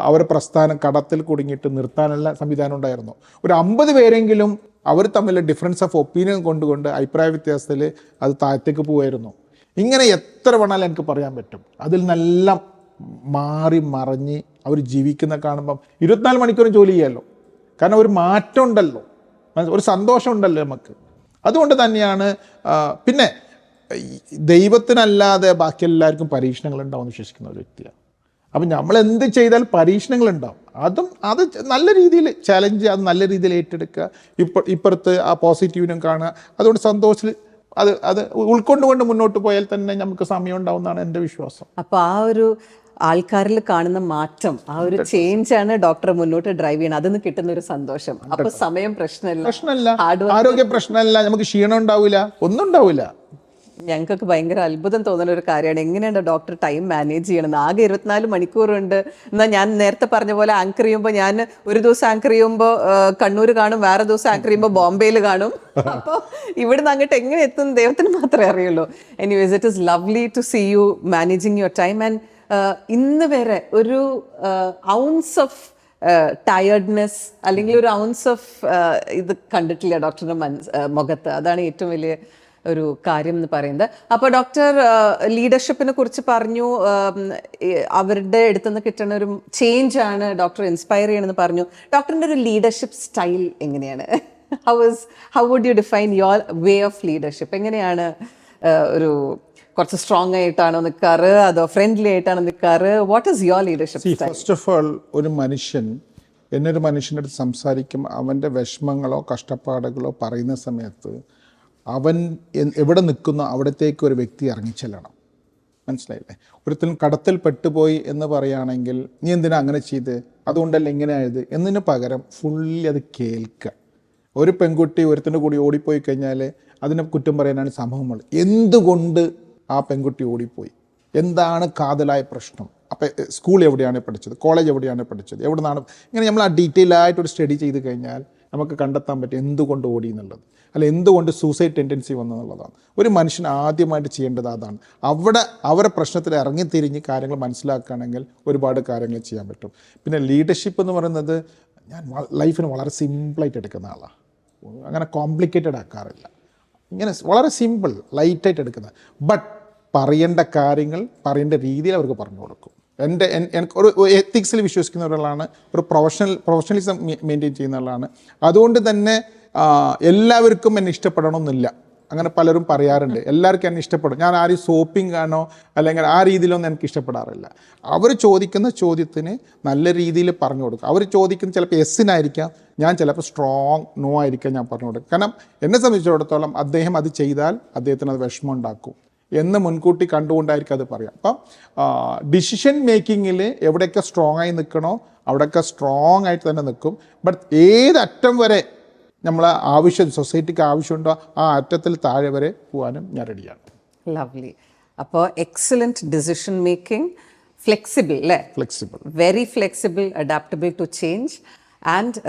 അവരുടെ പ്രസ്ഥാനം കടത്തിൽ കുടുങ്ങിയിട്ട് നിർത്താനുള്ള സംവിധാനം ഉണ്ടായിരുന്നു. ഒരു 50 പേരെങ്കിലും അവർ തമ്മിൽ ഡിഫറൻസ് ഓഫ് ഒപ്പീനിയൻ കൊണ്ടുകൊണ്ട് അഭിപ്രായ വ്യത്യാസത്തിൽ അത് താഴത്തേക്ക് പോകുമായിരുന്നു. ഇങ്ങനെ എത്ര വേണമെങ്കിലും എനിക്ക് പറയാൻ പറ്റും. അതിൽ നിന്നെല്ലാം മാറി മറിഞ്ഞ് അവർ ജീവിക്കുന്ന കാണുമ്പം 24 മണിക്കൂറും ജോലി ചെയ്യാമല്ലോ. കാരണം ഒരു മാറ്റം ഉണ്ടല്ലോ, ഒരു സന്തോഷം ഉണ്ടല്ലോ നമുക്ക്. അതുകൊണ്ട് തന്നെയാണ് പിന്നെ ദൈവത്തിനല്ലാതെ ബാക്കി എല്ലാവർക്കും പരീക്ഷണങ്ങളുണ്ടാവും വിശ്വസിക്കുന്ന ഒരു വ്യക്തിയാണ്. അപ്പം നമ്മൾ എന്ത് ചെയ്താൽ പരീക്ഷണങ്ങളുണ്ടാവും. അത് നല്ല രീതിയിൽ ചാലഞ്ച്, അത് നല്ല രീതിയിൽ ഏറ്റെടുക്കുക. ഇപ്പുറത്ത് ആ പോസിറ്റീവിനും കാണുക. അതുകൊണ്ട് സന്തോഷത്തിൽ അത് ഉൾക്കൊണ്ടുകൊണ്ട് മുന്നോട്ട് പോയാൽ തന്നെ നമുക്ക് സമയം ഉണ്ടാവുമെന്നാണ് എൻ്റെ വിശ്വാസം. അപ്പോൾ ആ ഒരു ആൾക്കാരിൽ കാണുന്ന മാറ്റം, ആ ഒരു ചേഞ്ച് ആണ് ഡോക്ടറെ മുന്നോട്ട് ഡ്രൈവ് ചെയ്യണം. അതിന് കിട്ടുന്ന ഒരു സന്തോഷം. അപ്പൊ സമയം പ്രശ്നമല്ല, ആരോഗ്യ പ്രശ്നമല്ല, നമുക്ക് ക്ഷീണം ഉണ്ടാവില്ല, ഒന്നും ഉണ്ടാവില്ല. ഞങ്ങൾക്കൊക്കെ ഭയങ്കര അത്ഭുതം തോന്നുന്ന ഒരു കാര്യമാണ് എങ്ങനെയാണ് ഡോക്ടർ ടൈം മാനേജ് ചെയ്യണമെന്ന്. ആകെ 24 മണിക്കൂറുണ്ട്. എന്നാൽ ഞാൻ നേരത്തെ പറഞ്ഞ പോലെ ആങ്കർ ചെയ്യുമ്പോൾ ഞാൻ ഒരു ദിവസം ആങ്കർ ചെയ്യുമ്പോൾ കണ്ണൂർ കാണും, വേറെ ദിവസം ആങ്കർ ചെയ്യുമ്പോൾ ബോംബെയിൽ കാണും. അപ്പോൾ ഇവിടുന്ന് അങ്ങോട്ട് എങ്ങനെ എത്തും ദൈവത്തിന് മാത്രമേ അറിയുള്ളൂ. Anyways, it is lovely to see you managing your time. And ഇന്ന് വരെ ഒരു ഔൺസ് ഓഫ് ടയർഡ്നെസ് അല്ലെങ്കിൽ ഒരു ഔൺസ് ഓഫ് ഇത് കണ്ടിട്ടില്ല ഡോക്ടറുടെ മുഖത്ത്. അതാണ് ഏറ്റവും വലിയ ഒരു കാര്യം എന്ന് പറയുന്നത്. അപ്പോൾ ഡോക്ടർ ലീഡർഷിപ്പിനെ കുറിച്ച് പറഞ്ഞു, അവരുടെ അടുത്തുനിന്ന് കിട്ടുന്ന ഒരു ചേഞ്ച് ആണ് ഡോക്ടർ ഇൻസ്പയർ ചെയ്യണമെന്ന് പറഞ്ഞു. ഡോക്ടറിൻ്റെ ഒരു ലീഡർഷിപ്പ് സ്റ്റൈൽ എങ്ങനെയാണ്? How would you define your way of leadership? എങ്ങനെയാണ് ഒരു കുറച്ച് സ്ട്രോങ് ആയിട്ടാണോ നിൽക്കാറ്, അതോ ഫ്രണ്ട്ലി ആയിട്ടാണോ നിൽക്കാറ്? What is your leadership style? First of all, ഒരു മനുഷ്യൻ എന്നൊരു മനുഷ്യൻ്റെ അടുത്ത് സംസാരിക്കും, അവൻ്റെ വിഷമങ്ങളോ കഷ്ടപ്പാടുകളോ പറയുന്ന സമയത്ത് അവൻ എവിടെ നിൽക്കുന്നോ അവിടത്തേക്ക് ഒരു വ്യക്തി ഇറങ്ങിച്ചെല്ലണം. മനസ്സിലായില്ലേ? ഒരുത്തനും കടത്തിൽ പെട്ടുപോയി എന്ന് പറയുകയാണെങ്കിൽ നീ എന്തിനാ അങ്ങനെ ചെയ്ത്, അതുകൊണ്ടല്ല ഇങ്ങനെ ആയത് എന്നതിന് പകരം ഫുള്ളി അത് കേൾക്കുക. ഒരു പെൺകുട്ടി ഒരുത്തിൻ്റെ കൂടി ഓടിപ്പോയി കഴിഞ്ഞാൽ അതിനെ കുറ്റം പറയാനാണ് സമൂഹമുള്ളത്. എന്തുകൊണ്ട് ആ പെൺകുട്ടി ഓടിപ്പോയി, എന്താണ് കാതലായ പ്രശ്നം, അപ്പം സ്കൂൾ എവിടെയാണ് പഠിച്ചത്, കോളേജ് എവിടെയാണ് പഠിച്ചത്, എവിടെ നിന്നാണ്, ഇങ്ങനെ നമ്മൾ ആ ഡീറ്റെയിൽ ആയിട്ടൊരു സ്റ്റഡി ചെയ്ത് കഴിഞ്ഞാൽ നമുക്ക് കണ്ടെത്താൻ പറ്റും എന്തുകൊണ്ട് ഓടി എന്നുള്ളത്, അല്ല എന്തുകൊണ്ട് സൂസൈഡ് ടെൻഡൻസി വന്നെന്നുള്ളതാണ്. ഒരു മനുഷ്യൻ ആദ്യമായിട്ട് ചെയ്യേണ്ടത് അതാണ്. അവരെ പ്രശ്നത്തിൽ ഇറങ്ങിത്തിരിഞ്ഞ് കാര്യങ്ങൾ മനസ്സിലാക്കുകയാണെങ്കിൽ ഒരുപാട് കാര്യങ്ങൾ ചെയ്യാൻ പറ്റും. പിന്നെ ലീഡർഷിപ്പ് എന്ന് പറയുന്നത് ഞാൻ ലൈഫിന് വളരെ സിമ്പിളായിട്ട് എടുക്കുന്ന ആളാണ്. അങ്ങനെ കോംപ്ലിക്കേറ്റഡ് ആക്കാറില്ല. ഇങ്ങനെ വളരെ സിമ്പിൾ ലൈറ്റായിട്ട് എടുക്കുന്നത്. ബട്ട് പറയേണ്ട കാര്യങ്ങൾ പറയേണ്ട രീതിയിൽ അവർക്ക് പറഞ്ഞു കൊടുക്കും. എനിക്ക് ഒരു എത്തിക്സിൽ വിശ്വസിക്കുന്ന ഒരാളാണ്, ഒരു പ്രൊഫഷണലിസം മെയിൻറ്റെയിൻ ചെയ്യുന്ന ആളാണ്. അതുകൊണ്ട് തന്നെ എല്ലാവർക്കും എന്നെ ഇഷ്ടപ്പെടണമെന്നില്ല. അങ്ങനെ പലരും പറയാറുണ്ട്, എല്ലാവർക്കും എന്നെ ഇഷ്ടപ്പെടും. ഞാൻ ആരും സോപ്പിംഗ് ആണോ അല്ലെങ്കിൽ ആ രീതിയിലൊന്നും എനിക്ക് ഇഷ്ടപ്പെടാറില്ല. അവർ ചോദിക്കുന്ന ചോദ്യത്തിന് നല്ല രീതിയിൽ പറഞ്ഞു കൊടുക്കും. അവർ ചോദിക്കുന്ന ചിലപ്പോൾ എസ്സിനായിരിക്കാം, ഞാൻ ചിലപ്പോൾ സ്ട്രോങ് നോ ആയിരിക്കാം ഞാൻ പറഞ്ഞു കൊടുക്കും. കാരണം എന്നെ സംബന്ധിച്ചിടത്തോളം അദ്ദേഹം അത് ചെയ്താൽ അദ്ദേഹത്തിന് അത് വിഷമം ഉണ്ടാക്കും എന്ന് മുൻകൂട്ടി കണ്ടുകൊണ്ടായിരിക്കും അത് പറയാം. അപ്പം ഡിസിഷൻ മേക്കിങ്ങിൽ എവിടെയൊക്കെ സ്ട്രോങ് ആയി നിൽക്കണോ അവിടെയൊക്കെ സ്ട്രോങ് ആയിട്ട് തന്നെ നിൽക്കും. ബട്ട് ഏത് അറ്റം വരെ നമ്മൾ ആവശ്യം സൊസൈറ്റിക്ക് ആവശ്യമുണ്ടോ ആ അറ്റത്തിൽ താഴെ വരെ പോകാനും ഞാൻ റെഡിയാണ്. ലവ്ലി. അപ്പോൾ എക്സലൻറ്റ് ഡിസിഷൻ മേക്കിംഗ്, ഫ്ലെക്സിബിൾ അല്ലേ? Flexible, very flexible, adaptable to change. And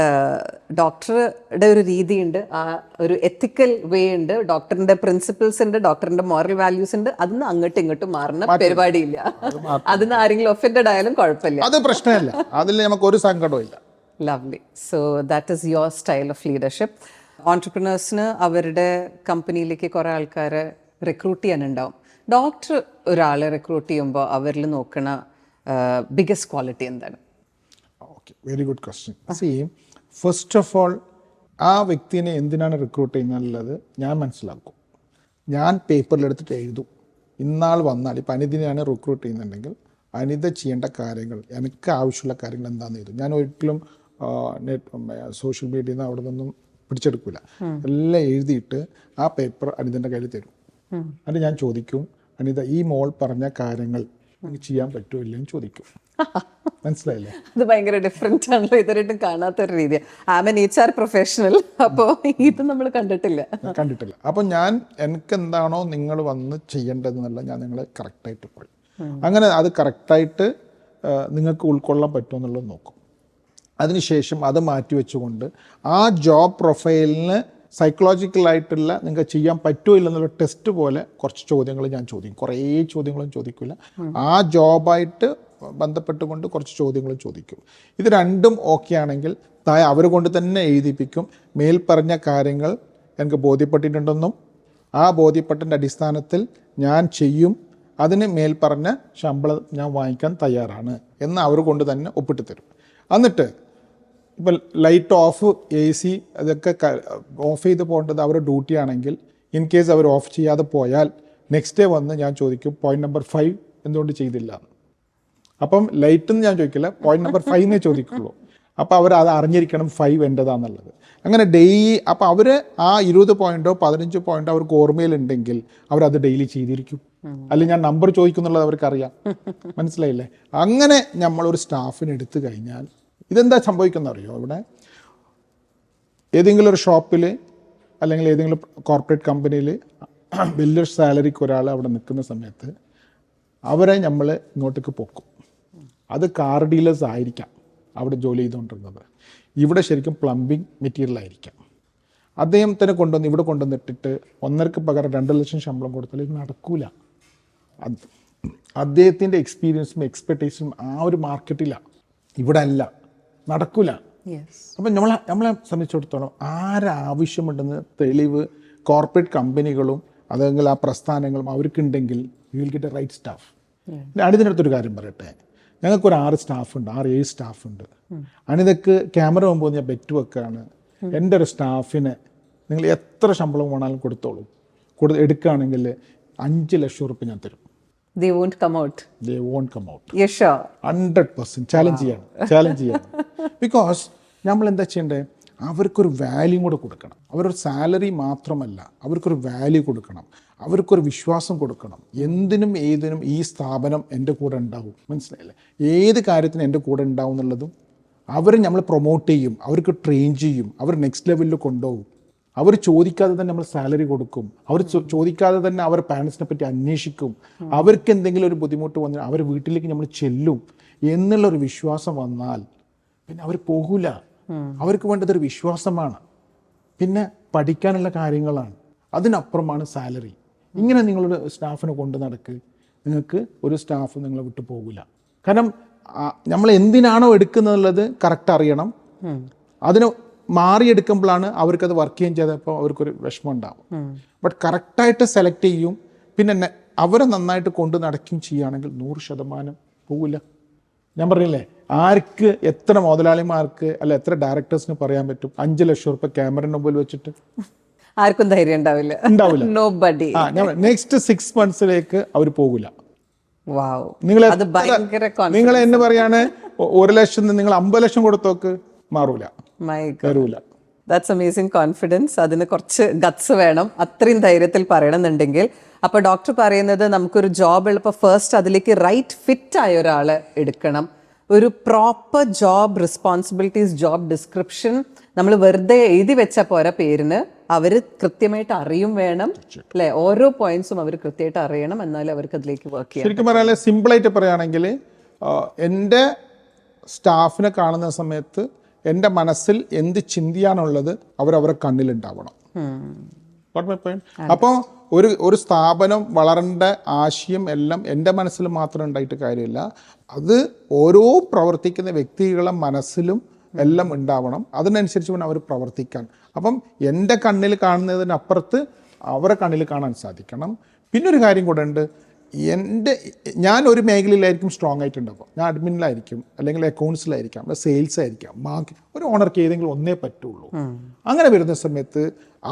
ഡോക്ടറുടെ ഒരു രീതിയുണ്ട്, ആ ഒരു എത്തിക്കൽ വേ ഉണ്ട്, ഡോക്ടറിന്റെ പ്രിൻസിപ്പിൾസ് ഉണ്ട്, ഡോക്ടറിന്റെ മോറൽ വാല്യൂസ് ഉണ്ട്. അതിന് അങ്ങോട്ടും ഇങ്ങോട്ടും മാറുന്ന പരിപാടിയില്ല. അതിന് ആരെങ്കിലും ഒഫൻഡഡ് ആയാലും കുഴപ്പമില്ല, അത് പ്രശ്നമല്ല, അതിൽ നമുക്ക് ഒരു സങ്കടവും ഇല്ല. Lovely. So that is your style of leadership. ഓൺടർപ്രണേഴ്സിന് അവരുടെ കമ്പനിയിലേക്ക് കുറേ ആൾക്കാരെ റിക്രൂട്ട് ചെയ്യാനുണ്ടാവും. ഡോക്ടർ ഒരാളെ റിക്രൂട്ട് ചെയ്യുമ്പോൾ അവരിൽ നോക്കണ ബിഗ്ഗസ്റ്റ് ക്വാളിറ്റി എന്താണ്? Okay, very good question. See, first of all ആ വ്യക്തിനെ എന്തിനാണ് റിക്രൂട്ട് ചെയ്യുന്നത് ഞാൻ മനസ്സിലാക്കും. ഞാൻ പേപ്പറിലെടുത്തിട്ട് എഴുതും. ഇന്നാൾ വന്നാൽ ഇപ്പം അനിതിനെയാണ് റിക്രൂട്ട് ചെയ്യുന്നുണ്ടെങ്കിൽ അനിത ചെയ്യേണ്ട കാര്യങ്ങൾ, എനിക്ക് ആവശ്യമുള്ള കാര്യങ്ങൾ എന്താണെന്ന് എഴുതും. ഞാൻ ഒരിക്കലും സോഷ്യൽ മീഡിയയിൽ നിന്ന് അവിടെ നിന്നും പിടിച്ചെടുക്കില്ല. എല്ലാം എഴുതിയിട്ട് ആ പേപ്പർ അനിതൻ്റെ കയ്യിൽ തരും. അത് ഞാൻ ചോദിക്കും, അനിത ഈ മോൾ പറഞ്ഞ കാര്യങ്ങൾ എനിക്ക് ചെയ്യാൻ പറ്റുമോ ഇല്ലെന്ന് ചോദിക്കും. മനസ്സിലായില്ലേ? അത് ഭയങ്കര ഡിഫറെന്റ് ആണല്ലോ, ഇതുവരെയായിട്ടും കാണാത്തൊരു രീതി. I am an HR professional, അപ്പോൾ ഇത് നമ്മൾ കണ്ടിട്ടില്ല. അപ്പോൾ ഞാൻ എനിക്ക് എന്താണോ നിങ്ങൾ വന്ന് ചെയ്യേണ്ടതെന്നുള്ള ഞാൻ നിങ്ങളെ കറക്റ്റായിട്ട് പറയും. അങ്ങനെ അത് കറക്റ്റായിട്ട് നിങ്ങൾക്ക് ഉൾക്കൊള്ളാൻ പറ്റുമോ എന്നുള്ളത് നോക്കും. അതിനുശേഷം അത് മാറ്റി വെച്ചുകൊണ്ട് ആ ജോബ് പ്രൊഫൈലിന് സൈക്കോളജിക്കലായിട്ടുള്ള നിങ്ങൾക്ക് ചെയ്യാൻ പറ്റുമോ ഇല്ലെന്നുള്ള ടെസ്റ്റ് പോലെ കുറച്ച് ചോദ്യങ്ങൾ ഞാൻ ചോദിക്കും. കുറേ ചോദ്യങ്ങളും ചോദിക്കില്ല, ആ ജോബായിട്ട് ബന്ധപ്പെട്ടുകൊണ്ട് കുറച്ച് ചോദ്യങ്ങളും ചോദിക്കും. ഇത് രണ്ടും ഓക്കെ ആണെങ്കിൽ അവർ കൊണ്ട് തന്നെ എഴുതിപ്പിക്കും. മേൽ പറഞ്ഞ കാര്യങ്ങൾ എനിക്ക് ബോധ്യപ്പെട്ടിട്ടുണ്ടെന്നും ആ ബോധ്യപ്പെട്ടതിൻ്റെ അടിസ്ഥാനത്തിൽ ഞാൻ ചെയ്യും, അതിന് മേൽ പറഞ്ഞ ശമ്പളം ഞാൻ വാങ്ങിക്കാൻ തയ്യാറാണ് എന്ന് അവർ കൊണ്ട് തന്നെ ഒപ്പിട്ട് തരും. എന്നിട്ട് ഇപ്പം ലൈറ്റ് ഓഫ്, AC അതൊക്കെ ഓഫ് ചെയ്ത് പോകേണ്ടത് അവരുടെ ഡ്യൂട്ടി ആണെങ്കിൽ ഇൻ കേസ് അവർ ഓഫ് ചെയ്യാതെ പോയാൽ നെക്സ്റ്റ് ഡേ വന്ന് ഞാൻ ചോദിക്കും പോയിന്റ് നമ്പർ 5 എന്തുകൊണ്ട് ചെയ്തില്ല എന്ന്. അപ്പം ലൈറ്റെന്ന് ഞാൻ ചോദിക്കില്ല, പോയിന്റ് നമ്പർ 5 ചോദിക്കുള്ളൂ. അപ്പോൾ അവർ അത് അറിഞ്ഞിരിക്കണം 5 എൻ്റെതാന്നുള്ളത്. അങ്ങനെ ഡെയിലി അപ്പോൾ അവർ ആ 20 പോയിന്റോ 15 പോയിന്റോ അവർക്ക് ഓർമ്മയിലുണ്ടെങ്കിൽ അവരത് ഡെയിലി ചെയ്തിരിക്കും. അല്ലെങ്കിൽ ഞാൻ നമ്പർ ചോദിക്കുന്നുള്ളത് അവർക്കറിയാം. മനസ്സിലായില്ലേ? അങ്ങനെ നമ്മളൊരു സ്റ്റാഫിനെ എടുത്തു കഴിഞ്ഞാൽ ഇതെന്താ സംഭവിക്കുന്നത് അറിയോ? ഇവിടെ ഏതെങ്കിലും ഒരു ഷോപ്പിൽ അല്ലെങ്കിൽ ഏതെങ്കിലും കോർപ്പറേറ്റ് കമ്പനിയിൽ വലിയൊരു സാലറിക്ക് ഒരാൾ അവിടെ നിൽക്കുന്ന സമയത്ത് അവരെ നമ്മൾ ഇങ്ങോട്ടേക്ക് പൊക്കും. അത് കാർ ഡീലേഴ്സ് ആയിരിക്കാം അവിടെ ജോലി ചെയ്തുകൊണ്ടിരുന്നത്. ഇവിടെ ശരിക്കും പ്ലംബിംഗ് മെറ്റീരിയൽ ആയിരിക്കാം. അദ്ദേഹത്തിനെ കൊണ്ടുവന്ന് ഇവിടെ കൊണ്ടുവന്നിട്ടിട്ട് 1.5 പകരം 2 ലക്ഷം ശമ്പളം കൊടുത്താൽ ഇത് നടക്കൂല. അദ്ദേഹത്തിൻ്റെ എക്സ്പീരിയൻസും എക്സ്പെർട്ടൈസും ആ ഒരു മാർക്കറ്റിലാണ്, ഇവിടെ അല്ല, നടക്കൂല. അപ്പം നമ്മളെ സംബന്ധിച്ചിടത്തോളം ആരാവശ്യമുണ്ടെന്ന് തെളിവ് കോർപ്പറേറ്റ് കമ്പനികളും അല്ലെങ്കിൽ ആ പ്രസ്ഥാനങ്ങളും അവർക്കുണ്ടെങ്കിൽ you will get a right staff. അനിതിനടുത്തൊരു കാര്യം പറയട്ടെ, ഞങ്ങൾക്കൊരു 6 സ്റ്റാഫുണ്ട്, 6-7 സ്റ്റാഫുണ്ട്. അനിതക്ക് ക്യാമറ മുമ്പ് ഞാൻ ബെറ്റ് വെക്കുകയാണ്, എൻ്റെ ഒരു സ്റ്റാഫിന് നിങ്ങൾ എത്ര ശമ്പളം വേണമെങ്കിലും കൊടുത്തോളൂ, എടുക്കുകയാണെങ്കിൽ 5 ലക്ഷം റുപ്യ ഞാൻ തരും. They won't come out. They won't come out. You're sure? 100% challenge ചെയ്യണം. ബിക്കോസ് നമ്മൾ എന്താ ചെയ്യേണ്ടത്, അവർക്കൊരു വാല്യൂ കൂടെ കൊടുക്കണം. അവരൊരു സാലറി മാത്രമല്ല, അവർക്കൊരു വാല്യൂ കൊടുക്കണം, അവർക്കൊരു വിശ്വാസം കൊടുക്കണം. എന്തിനും ഏതിനും ഈ സ്ഥാപനം എൻ്റെ കൂടെ ഉണ്ടാവും. മനസ്സിലായില്ലേ? ഏത് കാര്യത്തിനും എൻ്റെ കൂടെ ഉണ്ടാവും എന്നുള്ളതും അവർ നമ്മൾ പ്രൊമോട്ട് ചെയ്യും, അവർക്ക് ട്രെയിൻ ചെയ്യും, അവർ നെക്സ്റ്റ് ലെവലിൽ കൊണ്ടുപോകും. അവർ ചോദിക്കാതെ തന്നെ നമ്മൾ സാലറി കൊടുക്കും, അവർ ചോദിക്കാതെ തന്നെ അവർ പാരൻസിനെ പറ്റി അന്വേഷിക്കും, അവർക്ക് എന്തെങ്കിലും ഒരു ബുദ്ധിമുട്ട് വന്നാൽ അവർ വീട്ടിലേക്ക് നമ്മൾ ചെല്ലും എന്നുള്ളൊരു വിശ്വാസം വന്നാൽ പിന്നെ അവർ പോകില്ല. അവർക്ക് വേണ്ടതൊരു വിശ്വാസമാണ്, പിന്നെ പഠിക്കാനുള്ള കാര്യങ്ങളാണ്, അതിനപ്പുറമാണ് സാലറി. ഇങ്ങനെ നിങ്ങളുടെ സ്റ്റാഫിനെ കൊണ്ട് നടക്ക്, നിങ്ങൾക്ക് ഒരു സ്റ്റാഫ് നിങ്ങളെ വിട്ടു പോകില്ല. കാരണം നമ്മൾ എന്തിനാണോ എടുക്കുന്നുള്ളത് കറക്റ്റ് അറിയണം. അതിന് മാറിയെടുക്കുമ്പോഴാണ് അവർക്കത് വർക്ക് ചെയ്യാൻ ചെയ്തപ്പോൾ അവർക്കൊരു വിഷമം ഉണ്ടാവും. ബട്ട് കറക്റ്റായിട്ട് സെലക്ട് ചെയ്യും, പിന്നെ അവരെ നന്നായിട്ട് കൊണ്ട് നടക്കുകയും ചെയ്യുകയാണെങ്കിൽ 100% പോകില്ല. ഞാൻ പറഞ്ഞില്ലേ, ആർക്ക് എത്ര മുതലാളിമാർക്ക് അല്ല എത്ര ഡയറക്ടേഴ്സിന് പറയാൻ പറ്റും 5 ലക്ഷം റുപ്യ ക്യാമറയുടെ മുമ്പിൽ വെച്ചിട്ട്? ആർക്കും ധൈര്യം ഉണ്ടാവില്ല. Nobody. നെക്സ്റ്റ് 6 മന്ത്സിലേക്ക് അവർ പോകില്ല. Wow. നിങ്ങൾ എന്നെ പറയാണ് 1 ലക്ഷം നിങ്ങൾ 50 ലക്ഷം കൊടുത്തോക്ക് മാറൂല, വരൂല. That's amazing confidence. അതിന് കുറച്ച് ഗട്സ് വേണം, അത്രയും ധൈര്യത്തിൽ പറയണമെന്നുണ്ടെങ്കിൽ. അപ്പോൾ ഡോക്ടർ പറയുന്നത് നമുക്കൊരു ജോബ് എളുപ്പം ഫസ്റ്റ് അതിലേക്ക് റൈറ്റ് ഫിറ്റ് ആയ ഒരാളെ എടുക്കണം. ഒരു proper job responsibilities, job description നമ്മൾ വെറുതെ എഴുതി വെച്ച പോരാ പേരിന്, അവർ കൃത്യമായിട്ട് അറിയും വേണം അല്ലേ? ഓരോ പോയിന്റ്സും അവർ കൃത്യമായിട്ട് അറിയണം, എന്നാലും അവർക്ക് അതിലേക്ക് വർക്ക് ചെയ്യാം. ശരിക്കും പറയാൻ സിമ്പിളായിട്ട് പറയുകയാണെങ്കിൽ എൻ്റെ സ്റ്റാഫിനെ കാണുന്ന സമയത്ത് എൻ്റെ മനസ്സിൽ എന്ത് ചിന്തയാണുള്ളത് അവരവരെ കണ്ണിലുണ്ടാവണം. അപ്പോൾ ഒരു സ്ഥാപനം വളരേണ്ട ആശയം എല്ലാം എൻ്റെ മനസ്സിൽ മാത്രം ഉണ്ടായിട്ട് കാര്യമില്ല, അത് ഓരോ പ്രവർത്തിക്കുന്ന വ്യക്തികളുടെ മനസ്സിലും എല്ലാം ഉണ്ടാവണം. അതിനനുസരിച്ച് വേണം അവർ പ്രവർത്തിക്കാൻ. അപ്പം എൻ്റെ കണ്ണിൽ കാണുന്നതിനപ്പുറത്ത് അവരെ കണ്ണിൽ കാണാൻ സാധിക്കണം. പിന്നെ ഒരു കാര്യം കൂടെ ഉണ്ട്, ഞാൻ ഒരു മേഖലയിലായിരിക്കും സ്ട്രോങ് ആയിട്ടുണ്ടാവും. ഞാൻ അഡ്മിനിലായിരിക്കും, അല്ലെങ്കിൽ അക്കൗണ്ട്സിലായിരിക്കാം, സെയിൽസ് ആയിരിക്കാം, ഒരു ഓണർക്ക് ഏതെങ്കിലും ഒന്നേ പറ്റുള്ളൂ. അങ്ങനെ വരുന്ന സമയത്ത്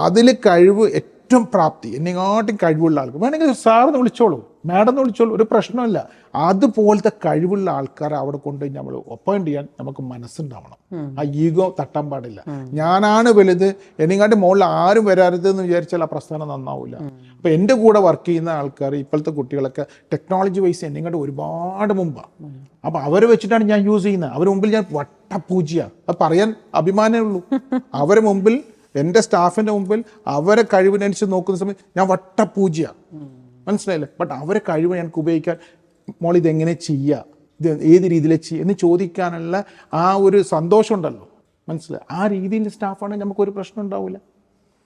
അതിൽ കഴിവ് ഏറ്റവും പ്രാപ്തി എന്നെക്കാട്ടും കഴിവുള്ള ആൾക്ക് വേണമെങ്കിൽ സാറെന്ന് വിളിച്ചോളൂ, മാഡം എന്ന് വിളിച്ചോളൂ, ഒരു പ്രശ്നമില്ല. അതുപോലത്തെ കഴിവുള്ള ആൾക്കാരെ അവിടെ കൊണ്ട് നമ്മൾ അപ്പോയിന്റ് ചെയ്യാൻ നമുക്ക് മനസ്സുണ്ടാവണം. ആ ഈഗോ തട്ടാൻ പാടില്ല. ഞാനാണ് വലുത്, എന്നെക്കാട്ടും മുകളിൽ ആരും വരരുത് എന്ന് വിചാരിച്ചാൽ ആ പ്രസ്ഥാനം നന്നാവില്ല. അപ്പോൾ എൻ്റെ കൂടെ വർക്ക് ചെയ്യുന്ന ആൾക്കാർ, ഇപ്പോഴത്തെ കുട്ടികളൊക്കെ ടെക്നോളജി വൈസ് എന്നെക്കാട്ടും ഒരുപാട് മുമ്പാണ്. അപ്പോൾ അവരെ വെച്ചിട്ടാണ് ഞാൻ യൂസ് ചെയ്യുന്നത്. അവരുടെ മുമ്പിൽ ഞാൻ വട്ടപൂജ്യമാണ്. അത് പറയാൻ അഭിമാനമേ ഉള്ളൂ. അവരെ മുമ്പിൽ, എൻ്റെ സ്റ്റാഫിൻ്റെ മുമ്പിൽ അവരെ കഴിവിനനുസരിച്ച് നോക്കുന്ന സമയത്ത് ഞാൻ വട്ടപൂജ്യമാണ്, മനസ്സിലായില്ലേ? ബട്ട് അവരെ കഴിവ് ഞങ്ങൾക്ക് ഉപയോഗിക്കാൻ, മോൾ ഇതെങ്ങനെ ചെയ്യുക, ഇത് ഏത് രീതിയിൽ ചെയ്യുക എന്ന് ചോദിക്കാനുള്ള ആ ഒരു സന്തോഷം ഉണ്ടല്ലോ, മനസ്സിലായി? ആ രീതിയിൽ സ്റ്റാഫാണെങ്കിൽ നമുക്കൊരു പ്രശ്നം ഉണ്ടാവില്ല.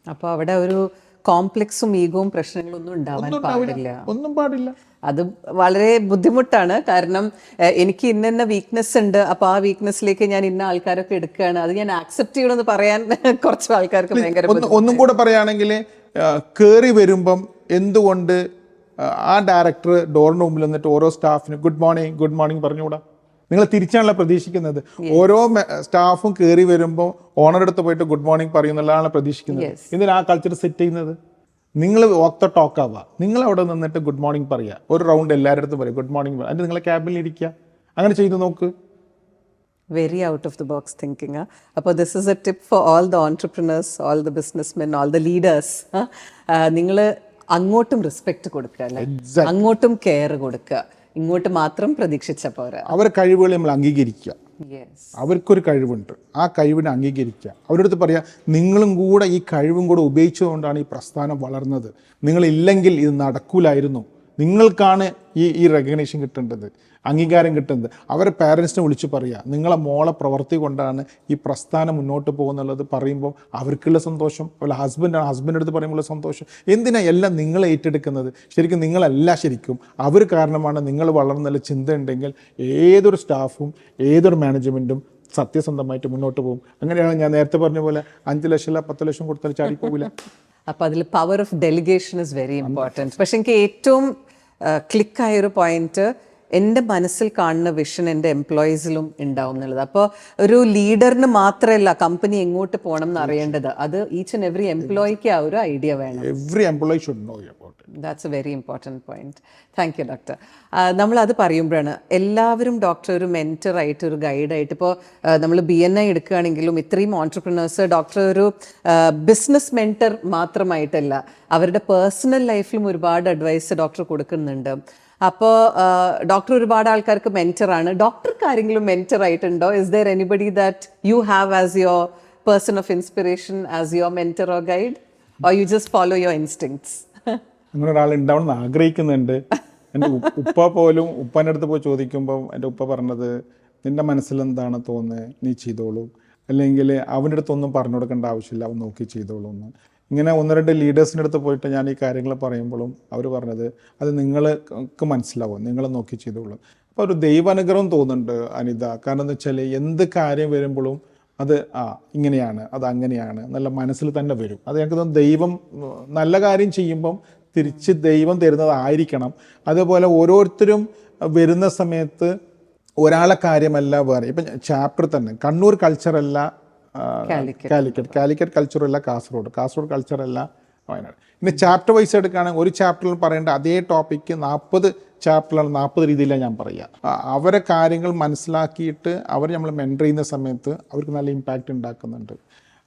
അപ്പോൾ അവിടെ ഒരു കോംപ്ലക്സും ഈഗോവും പ്രശ്നങ്ങളൊന്നും ഉണ്ടാവാൻ പാടില്ല, ഒന്നും പാടില്ല. അത് വളരെ ബുദ്ധിമുട്ടാണ്. കാരണം എനിക്ക് ഇന്ന വീക്ക്നെസ് ഉണ്ട്, അപ്പോൾ ആ വീക്ക്നെസ്സിലേക്ക് ഞാൻ ഇന്ന ആൾക്കാരൊക്കെ എടുക്കുകയാണ്, അത് ഞാൻ ആക്സെപ്റ്റ് ചെയ്യണമെന്ന് പറയാൻ കുറച്ച് ആൾക്കാർക്ക് ഭയങ്കര. ഒന്നും കൂടെ പറയുകയാണെങ്കിൽ, കയറി വരുമ്പം എന്തുകൊണ്ട് ആ ഡയറക്ടർ ഡോറിന് മുമ്പിൽ നിന്നിട്ട് ഓരോ സ്റ്റാഫിനും ഗുഡ് മോർണിംഗ് പറഞ്ഞുകൂടാ? നിങ്ങൾ തിരിച്ചാണല്ലോ പ്രതീക്ഷിക്കുന്നത്. ഓരോ സ്റ്റാഫും കയറി വരുമ്പോൾ ഓണർ അടുത്ത് പോയിട്ട് ഗുഡ് മോർണിംഗ് പറയുന്നുള്ളതാണ് പ്രതീക്ഷിക്കുന്നത്. എന്തിനാ ആ കൾച്ചർ സെറ്റ് ചെയ്യുന്നത്? നിങ്ങൾ വാക്ക് ദ ടോക്ക് ആവുക. നിങ്ങൾ അവിടെ നിന്നിട്ട് ഗുഡ് മോർണിംഗ് പറയുക, ഒരു റൗണ്ട് എല്ലാവരുടെ അടുത്തും പറയും ഗുഡ് മോർണിംഗ്, അതിന് നിങ്ങളെ ക്യാബിനിൽ ഇരിക്കുക, അങ്ങനെ ചെയ്ത് നോക്ക്. Very out of the box thinking. അപ്പോൾ this is a tip for all the entrepreneurs, all the businessmen, all the leaders. നിങ്ങൾ അങ്ങോട്ടും റെസ്പെക്ട് കൊടുക്കുക അല്ലേ, അങ്ങോട്ടും കെയർ കൊടുക്കുക, ഇങ്ങോട്ട് മാത്രം പ്രതീക്ഷിച്ച പോരാ. അവരെ കഴിവുകൾ നമ്മൾ അംഗീകരിക്കുക. അവർക്കൊരു കഴിവുണ്ട്, ആ കഴിവിനെ അംഗീകരിക്കുക. അവരടുത്ത് പറയാം, നിങ്ങളും കൂടെ ഈ കഴിവും കൂടെ ഉപയോഗിച്ചുകൊണ്ടാണ് ഈ പ്രസ്ഥാനം വളർന്നത്, നിങ്ങളില്ലെങ്കിൽ ഇത് നടക്കൂലായിരുന്നു, നിങ്ങൾക്കാണ് ഈ റെക്കഗ്നേഷൻ കിട്ടേണ്ടത്, അംഗീകാരം കിട്ടുന്നത്. അവരെ പാരൻസിനെ വിളിച്ച് പറയുക, നിങ്ങളെ മോളെ പ്രവൃത്തി കൊണ്ടാണ് ഈ പ്രസ്ഥാനം മുന്നോട്ട് പോകുന്നുള്ളത് പറയുമ്പോൾ അവർക്കുള്ള സന്തോഷം. അതുപോലെ ഹസ്ബൻഡിൻ്റെ അടുത്ത് പറയുമ്പോൾ സന്തോഷം. എന്തിനാ എല്ലാം നിങ്ങൾ ഏറ്റെടുക്കുന്നത്? ശരിക്കും നിങ്ങളല്ല, ശരിക്കും അവർ കാരണമാണ് നിങ്ങൾ വളർന്നുള്ള ചിന്ത ഉണ്ടെങ്കിൽ ഏതൊരു സ്റ്റാഫും ഏതൊരു മാനേജ്മെൻറ്റും സത്യസന്ധമായിട്ട് മുന്നോട്ട് പോകും. അങ്ങനെയാണ് ഞാൻ നേരത്തെ പറഞ്ഞ പോലെ 5 ലക്ഷം 10 ലക്ഷം കൊടുത്താൽ ചാടിപ്പോകില്ല. അപ്പോൾ അതിൽ power of delegation is very important. പക്ഷെ എനിക്ക് ഏറ്റവും ക്ലിക്കായൊരു പോയിന്റ്, എൻ്റെ മനസ്സിൽ കാണുന്ന വിഷൻ എൻ്റെ എംപ്ലോയീസിലും ഉണ്ടാവും എന്നുള്ളത്. അപ്പോൾ ഒരു ലീഡറിന് മാത്രമല്ല കമ്പനി എങ്ങോട്ട് പോകണം എന്ന് അറിയേണ്ടത്, അത് ഈച്ച് ആൻഡ് എവറി എംപ്ലോയിക്ക് ആ ഒരു ഐഡിയ വേണം. Every employee should know about it. That's A very important point. Thank you doctor. നമ്മളത് പറയുമ്പോഴാണ് എല്ലാവരും ഡോക്ടർ ഒരു മെൻറ്ററായിട്ട്, ഒരു ഗൈഡായിട്ട്, ഇപ്പോൾ നമ്മൾ BNI എടുക്കുകയാണെങ്കിലും ഇത്രയും ഓൺട്രപ്രണേഴ്സ് ഡോക്ടർ ഒരു ബിസിനസ് മെൻറ്റർ മാത്രമായിട്ടല്ല, അവരുടെ പേഴ്സണൽ ലൈഫിലും ഒരുപാട് അഡ്വൈസ് ഡോക്ടർ കൊടുക്കുന്നുണ്ട്. അപ്പോൾ ഡോക്ടർ ഒരുപാട് ആൾക്കാർക്ക് മെൻറ്ററാണ്. ഡോക്ടർക്ക് ആരെങ്കിലും മെൻറ്റർ ആയിട്ടുണ്ടോ? Is there anybody that you have as your person of inspiration, as your mentor or guide, or you just follow your instincts? അങ്ങനെ ഒരാൾ ഉണ്ടാവണമെന്ന് ആഗ്രഹിക്കുന്നുണ്ട്. എൻ്റെ ഉപ്പ പോലും, ഉപ്പാൻ്റെ അടുത്ത് പോയി ചോദിക്കുമ്പോൾ എൻ്റെ ഉപ്പ പറഞ്ഞത്, നിൻ്റെ മനസ്സിൽ എന്താണ് തോന്നുന്നത് നീ ചെയ്തോളൂ, അല്ലെങ്കിൽ അവൻ്റെ അടുത്തൊന്നും പറഞ്ഞു കൊടുക്കേണ്ട ആവശ്യമില്ല, അവൻ നോക്കി ചെയ്തോളൂ എന്ന്. ഇങ്ങനെ 1-2 ലീഡേഴ്സിൻ്റെ അടുത്ത് പോയിട്ട് ഞാൻ ഈ കാര്യങ്ങൾ പറയുമ്പോഴും അവർ പറഞ്ഞത് അത് നിങ്ങൾക്ക് മനസ്സിലാവും, നിങ്ങൾ നോക്കി ചെയ്തോളൂ. അപ്പോൾ ഒരു ദൈവാനുഗ്രഹം തോന്നുന്നുണ്ട് അനിത. കാരണം എന്ന് വെച്ചാൽ എന്ത് കാര്യം വരുമ്പോഴും അത് ഇങ്ങനെയാണ്, അത് അങ്ങനെയാണ് നല്ല മനസ്സിൽ തന്നെ വരും. അത് ഞങ്ങൾക്ക് തോന്നുന്നു ദൈവം നല്ല കാര്യം ചെയ്യുമ്പം തിരിച്ച് ദൈവം തരുന്നതായിരിക്കണം. അതേപോലെ ഓരോരുത്തരും വരുന്ന സമയത്ത് ഒരാളെ കാര്യമല്ല വേറെ. ഇപ്പം ചാപ്റ്റർ തന്നെ കണ്ണൂർ കൾച്ചറല്ല കാലിക്കറ്റ് കൾച്ചറല്ല കാസർഗോഡ് കൾച്ചറല്ല വയനാട്. പിന്നെ ചാപ്റ്റർ വൈസ് എടുക്കുകയാണെങ്കിൽ ഒരു ചാപ്റ്ററിൽ പറയേണ്ട അതേ ടോപ്പിക്ക് 40 ചാപ്റ്ററിലാണ്, 40 രീതിയിലാണ് ഞാൻ പറയുക. അവരെ കാര്യങ്ങൾ മനസ്സിലാക്കിയിട്ട് അവർ നമ്മൾ മെൻറ്റർ ചെയ്യുന്ന സമയത്ത് അവർക്ക് നല്ല ഇമ്പാക്റ്റ് ഉണ്ടാക്കുന്നുണ്ട്.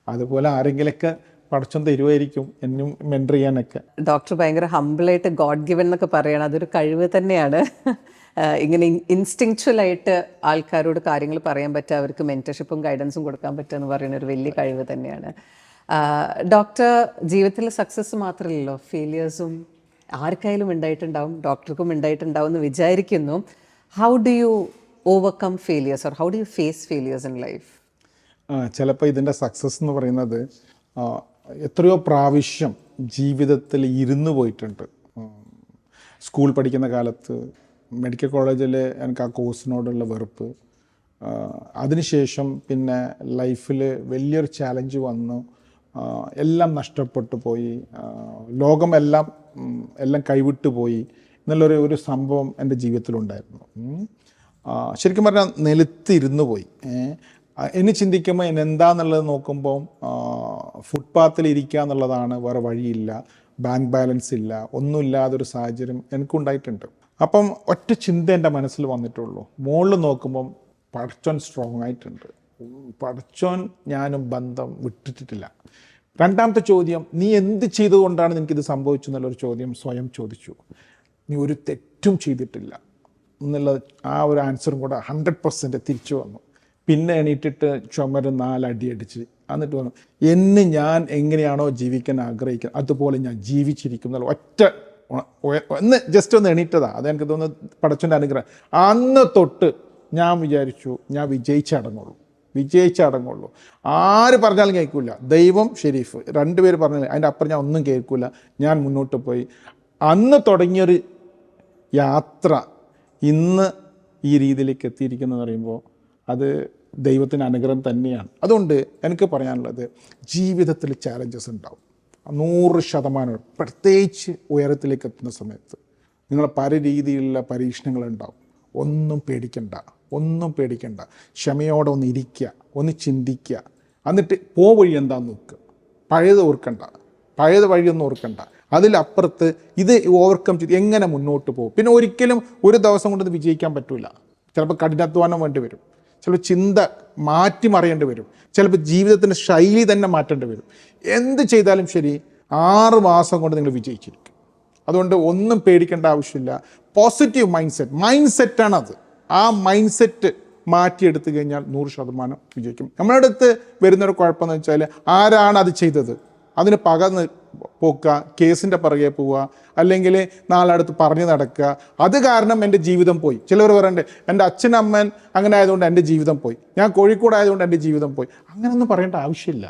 അതുപോലെ ആരെങ്കിലൊക്കെ പഠിച്ചൊന്ന് തരുമായിരിക്കും എന്നും മെൻറ്റർ ചെയ്യാനൊക്കെ. ഡോക്ടർ ഭയങ്കര ഹംബിളായിട്ട് ഗോഡ് ഗിവൻ എന്നൊക്കെ പറയണം, അതൊരു കഴിവ് തന്നെയാണ്. ഇങ്ങനെ ഇൻസ്റ്റിങ്ച്വലായിട്ട് ആൾക്കാരോട് കാര്യങ്ങൾ പറയാൻ പറ്റുക, അവർക്ക് മെൻറ്റർഷിപ്പും ഗൈഡൻസും കൊടുക്കാൻ പറ്റുക എന്ന് പറയുന്ന ഒരു വലിയ കഴിവ് തന്നെയാണ്. ഡോക്ടർ ജീവിതത്തിൽ സക്സസ് മാത്രമല്ലല്ലോ, ഫെയിലിയേഴ്സും ആർക്കായാലും ഉണ്ടായിട്ടുണ്ടാവും, ഡോക്ടർക്കും ഉണ്ടായിട്ടുണ്ടാവും എന്ന് വിചാരിക്കുന്നു. How do you overcome failures or how do you face failures in life? ചിലപ്പോൾ ഇതിൻ്റെ സക്സസ് എന്ന് പറയുന്നത് എത്രയോ പ്രാവശ്യം ജീവിതത്തിൽ ഇരുന്ന് പോയിട്ടുണ്ട്. സ്കൂൾ പഠിക്കുന്ന കാലത്ത് മെഡിക്കൽ കോളേജിൽ എനിക്ക് ആ കോഴ്സിനോടുള്ള വെറുപ്പ്, അതിനുശേഷം പിന്നെ ലൈഫിൽ വലിയൊരു ചാലഞ്ച് വന്നു, എല്ലാം നഷ്ടപ്പെട്ടു പോയി, ലോകമെല്ലാം കൈവിട്ടു പോയി എന്നുള്ളൊരു സംഭവം എൻ്റെ ജീവിതത്തിലുണ്ടായിരുന്നു. ശരിക്കും പറഞ്ഞാൽ നിലത്തിരുന്നു പോയി. ഇനി ചിന്തിക്കുമ്പോൾ ഇനി എന്താണെന്നുള്ളത് നോക്കുമ്പോൾ ഫുട്പാത്തിൽ ഇരിക്കുക എന്നുള്ളതാണ്, വേറെ വഴിയില്ല, ബാങ്ക് ബാലൻസ് ഇല്ല, ഒന്നുമില്ലാതൊരു സാഹചര്യം എനിക്കുണ്ടായിട്ടുണ്ട്. അപ്പം ഒറ്റ ചിന്ത എൻ്റെ മനസ്സിൽ വന്നിട്ടുള്ളൂ, മുകളിൽ നോക്കുമ്പം പടച്ചോൻ സ്ട്രോങ് ആയിട്ടുണ്ട്, പടച്ചോൻ ഞാനും ബന്ധം വിട്ടിട്ടില്ല. രണ്ടാമത്തെ ചോദ്യം, നീ എന്ത് ചെയ്തുകൊണ്ടാണ് നിനക്കിത് സംഭവിച്ചു എന്നുള്ളൊരു ചോദ്യം സ്വയം ചോദിച്ചു. നീ ഒരു തെറ്റും ചെയ്തിട്ടില്ല എന്നുള്ള ആ ഒരു ആൻസറും കൂടെ 100% തിരിച്ചു വന്നു. പിന്നെ എണീറ്റിട്ട് ചുമര് 4 അടി അടിച്ച് എന്നിട്ട് പറഞ്ഞു, എന്നെ ഞാൻ എങ്ങനെയാണോ ജീവിക്കാൻ ആഗ്രഹിക്കുന്നത് അതുപോലെ ഞാൻ ജീവിച്ചിരിക്കും എന്നുള്ള ഒറ്റ ജസ്റ്റ് ഒന്ന് എണീറ്റതാണ്. അത് എനിക്ക് തോന്നുന്നു പടച്ചോൻ്റെ അനുഗ്രഹം. അന്ന് തൊട്ട് ഞാൻ വിചാരിച്ചു ഞാൻ വിജയിച്ചടങ്ങുള്ളൂ. ആര് പറഞ്ഞാലും കേൾക്കില്ല, ദൈവം ഷെരീഫ് 2 പേര് പറഞ്ഞാൽ അതിൻ്റെ അപ്പുറം ഞാൻ ഒന്നും കേൾക്കില്ല. ഞാൻ മുന്നോട്ട് പോയി. അന്ന് തുടങ്ങിയൊരു യാത്ര ഇന്ന് ഈ രീതിയിലേക്ക് എത്തിയിരിക്കുന്നതെന്ന് പറയുമ്പോൾ അത് ദൈവത്തിൻ്റെ അനുഗ്രഹം തന്നെയാണ്. അതുകൊണ്ട് എനിക്ക് പറയാനുള്ളത്, ജീവിതത്തിൽ ചാലഞ്ചസ് ഉണ്ടാവും 100%. പ്രത്യേകിച്ച് ഉയരത്തിലേക്ക് എത്തുന്ന സമയത്ത് നിങ്ങൾ പല രീതിയിലുള്ള പരീക്ഷണങ്ങളുണ്ടാവും. ഒന്നും പേടിക്കണ്ട. ക്ഷമയോടെ ഒന്ന് ഇരിക്കുക, ഒന്ന് ചിന്തിക്കുക, എന്നിട്ട് വഴി എന്താണെന്ന് നോക്കുക. പഴയത് വഴിയൊന്നും ഓർക്കണ്ട. അതിലപ്പുറത്ത് ഇത് ഓവർകം ചെയ്ത് എങ്ങനെ മുന്നോട്ട് പോകും. പിന്നെ ഒരിക്കലും ഒരു ദിവസം കൊണ്ട് ഇത് വിജയിക്കാൻ പറ്റില്ല. ചിലപ്പോൾ കഠിനാധ്വാനം വേണ്ടി വരും, ചിലപ്പോൾ ചിന്ത മാറ്റിമറിയേണ്ടി വരും, ചിലപ്പോൾ ജീവിതത്തിൻ്റെ ശൈലി തന്നെ മാറ്റേണ്ടി വരും. എന്ത് ചെയ്താലും ശരി 6 മാസം കൊണ്ട് നിങ്ങൾ വിജയിച്ചിരിക്കും. അതുകൊണ്ട് ഒന്നും പേടിക്കേണ്ട ആവശ്യമില്ല. പോസിറ്റീവ് മൈൻഡ് സെറ്റാണത്. ആ മൈൻഡ് സെറ്റ് മാറ്റിയെടുത്തു കഴിഞ്ഞാൽ 100% വിജയിക്കും. നമ്മുടെ അടുത്ത് വരുന്നൊരു കുഴപ്പമെന്ന് വെച്ചാൽ, ആരാണ് അത് ചെയ്തത് അതിന് പോക്കുക, കേസിൻ്റെ പുറകെ പോവുക, അല്ലെങ്കിൽ നാളടുത്ത് പറഞ്ഞു നടക്കുക. അത് കാരണം എൻ്റെ ജീവിതം പോയി. ചിലവർ പറയണ്ടേ, എൻ്റെ അച്ഛനമ്മൻ അങ്ങനെ ആയതുകൊണ്ട് എൻ്റെ ജീവിതം പോയി, ഞാൻ കോഴിക്കോട് ആയതുകൊണ്ട് എൻ്റെ ജീവിതം പോയി. അങ്ങനെയൊന്നും പറയേണ്ട ആവശ്യമില്ല.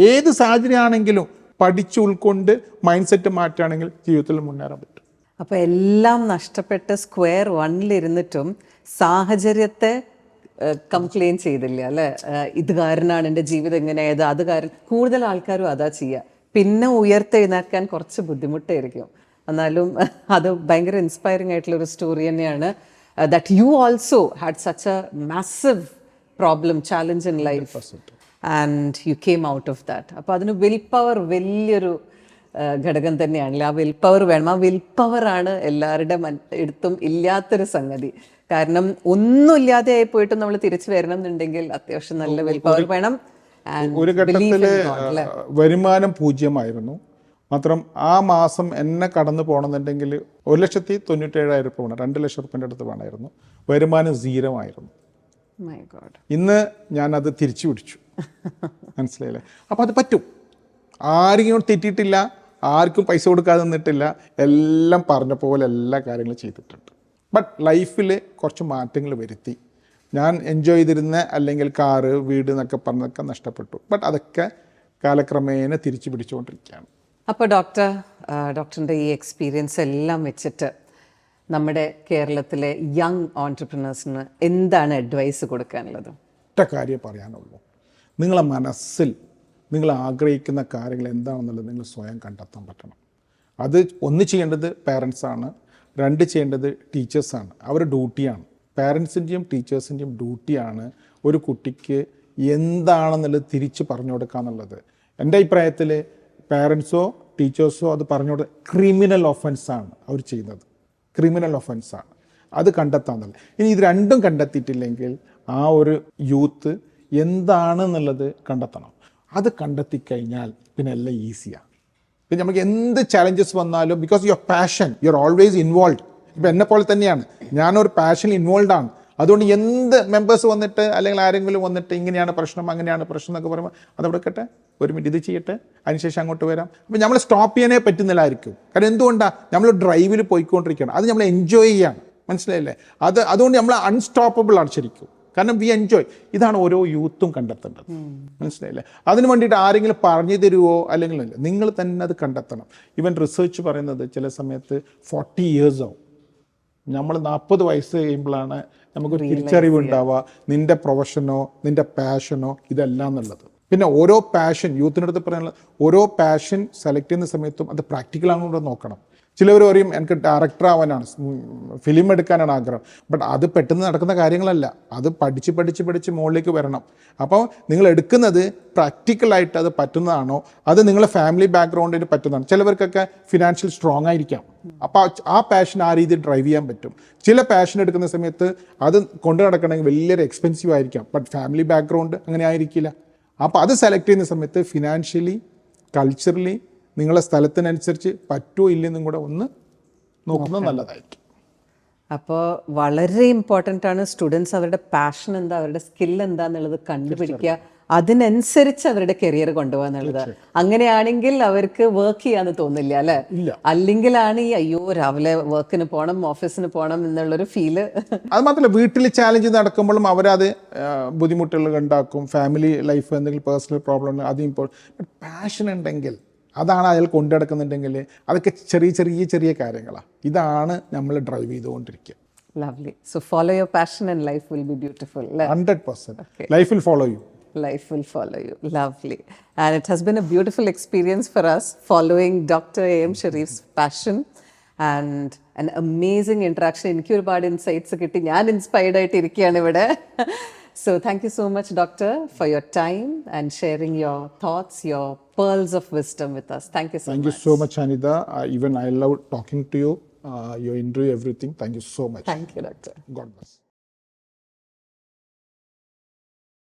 ഏത് സാഹചര്യമാണെങ്കിലും പഠിച്ച് ഉൾക്കൊണ്ട് മൈൻഡ് സെറ്റ് മാറ്റുകയാണെങ്കിൽ ജീവിതത്തിൽ മുന്നേറാൻ പറ്റും. അപ്പോൾ എല്ലാം നഷ്ടപ്പെട്ട് സ്ക്വയർ 1-ലിരുന്നിട്ടും സാഹചര്യത്തെ കംപ്ലെയിൻ ചെയ്തില്ല അല്ലേ? ഇത് കാരണമാണ് എൻ്റെ ജീവിതം ഇങ്ങനെയായത്, അത് കാരണം. കൂടുതൽ ആൾക്കാരും അതാ ചെയ്യുക. പിന്നെ ഉയർത്തെഴുന്നേൽക്കാൻ കുറച്ച് ബുദ്ധിമുട്ടായിരിക്കും. എന്നാലും അത് ഭയങ്കര ഇൻസ്പയറിംഗ് ആയിട്ടുള്ളൊരു സ്റ്റോറി തന്നെയാണ്. That you also had such A massive problem, challenge in life, and you came out of that. അപ്പോൾ അതിന് വിൽ പവർ വലിയൊരു ഘടകം തന്നെയാണല്ലോ. ആ വിൽ പവർ വേണം. ആ വിൽ പവറാണ് എല്ലാവരുടെ എടുത്തും ഇല്ലാത്തൊരു സംഗതി. കാരണം ഒന്നുമില്ലാതെ ആയി പോയിട്ട് നമ്മൾ തിരിച്ചു വരണം എന്നുണ്ടെങ്കിൽ അത്യാവശ്യം നല്ല വിൽ പവർ വേണം. ഒരു ഘട്ടത്തിൽ വരുമാനം 0 മാത്രം. ആ മാസം എന്നെ കടന്നു പോകണമെന്നുണ്ടെങ്കിൽ 1,97,000 രൂപ വേണം, 2 ലക്ഷം റുപ്യൻ്റെ അടുത്ത് വേണമായിരുന്നു. വരുമാനം 0 ആയിരുന്നു. ഇന്ന് ഞാനത് തിരിച്ചു പിടിച്ചു. മനസ്സിലായില്ലേ? അപ്പോൾ അത് പറ്റും. ആരെങ്കിലും തെറ്റിയിട്ടില്ല, ആർക്കും പൈസ കൊടുക്കാതെ നിന്നിട്ടില്ല, എല്ലാം പറഞ്ഞ പോലെ എല്ലാ കാര്യങ്ങളും ചെയ്തിട്ടുണ്ട്. ബട്ട് ലൈഫിൽ കുറച്ച് മാറ്റങ്ങൾ വരുത്തി. ഞാൻ എൻജോയ് ചെയ്തിരുന്ന അല്ലെങ്കിൽ കാറ് വീട് എന്നൊക്കെ പറഞ്ഞതൊക്കെ നഷ്ടപ്പെട്ടു. ബട്ട് അതൊക്കെ കാലക്രമേണ തിരിച്ചു പിടിച്ചുകൊണ്ടിരിക്കുകയാണ്. അപ്പോൾ ഡോക്ടറിൻ്റെ ഈ എക്സ്പീരിയൻസ് എല്ലാം വെച്ചിട്ട് നമ്മുടെ കേരളത്തിലെ യങ് ഓൺടർപ്രണേഴ്സിന് എന്താണ് അഡ്വൈസ് കൊടുക്കാനുള്ളത്? ഒറ്റ കാര്യം പറയാനുള്ളൂ, നിങ്ങളെ മനസ്സിൽ നിങ്ങൾ ആഗ്രഹിക്കുന്ന കാര്യങ്ങൾ എന്താണെന്നുള്ളത് നിങ്ങൾ സ്വയം കണ്ടെത്താൻ പറ്റണം. അത് ഒന്ന് ചെയ്യേണ്ടത് പാരൻസാണ്, രണ്ട് ചെയ്യേണ്ടത് ടീച്ചേഴ്സാണ്. അവരുടെ ഡ്യൂട്ടിയാണ്. പാരൻസിൻ്റെയും ടീച്ചേഴ്സിൻ്റെയും ഡ്യൂട്ടിയാണ് ഒരു കുട്ടിക്ക് എന്താണെന്നുള്ളത് തിരിച്ച് പറഞ്ഞു കൊടുക്കുക എന്നുള്ളത്. എൻ്റെ അഭിപ്രായത്തിൽ പാരൻസോ ടീച്ചേഴ്സോ അത് പറഞ്ഞു കൊടുക്കുക ക്രിമിനൽ ഒഫൻസാണ് അവർ ചെയ്യുന്നത്. ക്രിമിനൽ ഒഫൻസാണ് അത് കണ്ടെത്താന്നുള്ളത്. ഇനി ഇത് രണ്ടും കണ്ടെത്തിയിട്ടില്ലെങ്കിൽ ആ ഒരു യൂത്ത് എന്താണെന്നുള്ളത് കണ്ടെത്തണം. അത് കണ്ടെത്തിക്കഴിഞ്ഞാൽ പിന്നെ എല്ലാം ഈസിയാണ്. പിന്നെ നമുക്ക് എന്ത് ചാലഞ്ചസ് വന്നാലും because your passion you are always involve. ഇപ്പം എന്നെ പോലെ തന്നെയാണ്, ഞാനൊരു പാഷനിൽ ഇൻവോൾവ് ആണ്. അതുകൊണ്ട് എന്ത് മെമ്പേഴ്സ് വന്നിട്ട് അല്ലെങ്കിൽ ആരെങ്കിലും വന്നിട്ട് ഇങ്ങനെയാണ് പ്രശ്നം അങ്ങനെയാണ് പ്രശ്നം എന്നൊക്കെ പറയുമ്പോൾ അതവിടെ കേട്ടെ, ഒരു മിനിറ്റ് ഇത് ചെയ്യട്ടെ, അതിനുശേഷം അങ്ങോട്ട് വരാം. അപ്പം നമ്മൾ സ്റ്റോപ്പ് ചെയ്യാനേ പറ്റുന്നില്ലായിരിക്കും. കാരണം എന്തുകൊണ്ടാണ്, നമ്മൾ ഡ്രൈവിൽ പോയിക്കൊണ്ടിരിക്കുകയാണ്, അത് നമ്മൾ എൻജോയ് ചെയ്യാണ്. മനസ്സിലായില്ലേ? അതുകൊണ്ട് നമ്മൾ അൺസ്റ്റോപ്പബിൾ ആണ് ശരിക്കും. കാരണം വി എൻജോയ്. ഇതാണ് ഓരോ യൂത്തും കണ്ടെത്തേണ്ടത്. മനസ്സിലായില്ലേ? അതിന് വേണ്ടിയിട്ട് ആരെങ്കിലും പറഞ്ഞു തരുമോ അല്ലെങ്കിൽ നിങ്ങൾ തന്നെ അത് കണ്ടെത്തണം. ഈവൻ റിസർച്ച് പറയുന്നത് ചില സമയത്ത് 40 years ആവും. നമ്മൾ 40 വയസ്സ് കഴിയുമ്പോഴാണ് നമുക്കൊരു തിരിച്ചറിവ് ഉണ്ടാവുക, നിൻ്റെ പ്രൊഫഷനോ നിൻ്റെ പാഷനോ ഇതെല്ലാം എന്നുള്ളത്. പിന്നെ ഓരോ പാഷൻ യൂത്തിനടുത്ത് പറയാനുള്ള ഓരോ പാഷൻ സെലക്ട് ചെയ്യുന്ന സമയത്തും അത് പ്രാക്ടിക്കലാണോ കൂടെ നോക്കണം. ചിലവർ പറയും എനിക്ക് ഡയറക്ടർ ആവാനാണ്, ഫിലിം എടുക്കാനാണ് ആഗ്രഹം. ബട്ട് അത് പെട്ടെന്ന് നടക്കുന്ന കാര്യങ്ങളല്ല. അത് പഠിച്ച് മുകളിലേക്ക് വരണം. അപ്പോൾ നിങ്ങൾ എടുക്കുന്നത് പ്രാക്ടിക്കലായിട്ട് അത് പറ്റുന്നതാണോ, അത് നിങ്ങളെ ഫാമിലി ബാക്ക്ഗ്രൗണ്ടിന് പറ്റുന്നതാണ്. ചിലവർക്കൊക്കെ ഫിനാൻഷ്യൽ സ്ട്രോങ് ആയിരിക്കാം. അപ്പോൾ ആ പാഷൻ ആ രീതിയിൽ ഡ്രൈവ് ചെയ്യാൻ പറ്റും. ചില പാഷൻ എടുക്കുന്ന സമയത്ത് അത് കൊണ്ടു നടക്കണമെങ്കിൽ വലിയൊരു എക്സ്പെൻസീവ് ആയിരിക്കാം. ബട്ട് ഫാമിലി ബാക്ക്ഗ്രൗണ്ട് അങ്ങനെ ആയിരിക്കില്ല. അപ്പോൾ അത് സെലക്ട് ചെയ്യുന്ന സമയത്ത് ഫിനാൻഷ്യലി കൾച്ചറലി നിങ്ങളെ സ്ഥലത്തിനനുസരിച്ച് പറ്റുമോ ഇല്ലെന്നും കൂടെ ഒന്ന് നോക്കുന്നത് നല്ലതായിരിക്കും. അപ്പോൾ വളരെ ഇമ്പോർട്ടൻ്റ് ആണ് സ്റ്റുഡൻസ് അവരുടെ പാഷൻ എന്താ, അവരുടെ സ്കിൽ എന്താന്നുള്ളത് കണ്ടുപിടിക്കുക, അതിനനുസരിച്ച് അവരുടെ കരിയർ കൊണ്ടുപോകുക എന്നുള്ളത്. അങ്ങനെയാണെങ്കിൽ അവർക്ക് വർക്ക് ചെയ്യാന്ന് തോന്നില്ല അല്ലേ? അല്ലെങ്കിലാണ് ഈ അയ്യോ രാവിലെ വർക്കിന് പോകണം ഓഫീസിന് പോകണം എന്നുള്ളൊരു ഫീല്. അത് മാത്രമല്ല, വീട്ടിൽ ചാലഞ്ച് നടക്കുമ്പോഴും അവരത് ബുദ്ധിമുട്ടുകൾ ഉണ്ടാക്കും. ഫാമിലി ലൈഫ് എന്തെങ്കിലും പേഴ്സണൽ പ്രോബ്ലം അത് ഇമ്പോർട്ടൻ്റ്. പാഷൻ ഉണ്ടെങ്കിൽ അതാണ് അയാൾ കൊണ്ടുനടക്കുന്നുണ്ടെങ്കിൽ അതൊക്കെ ചെറിയ കാര്യങ്ങളാണ്. ഇതാണ് നമ്മൾ ഡ്രൈവ് ചെയ്തുകൊണ്ടിരിക്കുക. Lovely. So follow your passion and life will be beautiful. 100%. Okay. Life will follow you. Life will follow you. Lovely. And it has been a beautiful experience for us following Dr. A.M. Sharif's passion and an amazing interaction. എനിക്ക് ഒരുപാട് insights കിട്ടി. ഞാൻ inspired ആയിട്ട് ഇരിക്കുകയാണ് ഇവിടെ. So thank you so much, Doctor, for your time and sharing your thoughts, your pearls of wisdom with us. Thank you so much. Thank you so much, Anita. Even I love talking to you. Your interview, everything. Thank you so much. Thank you, Doctor. God bless.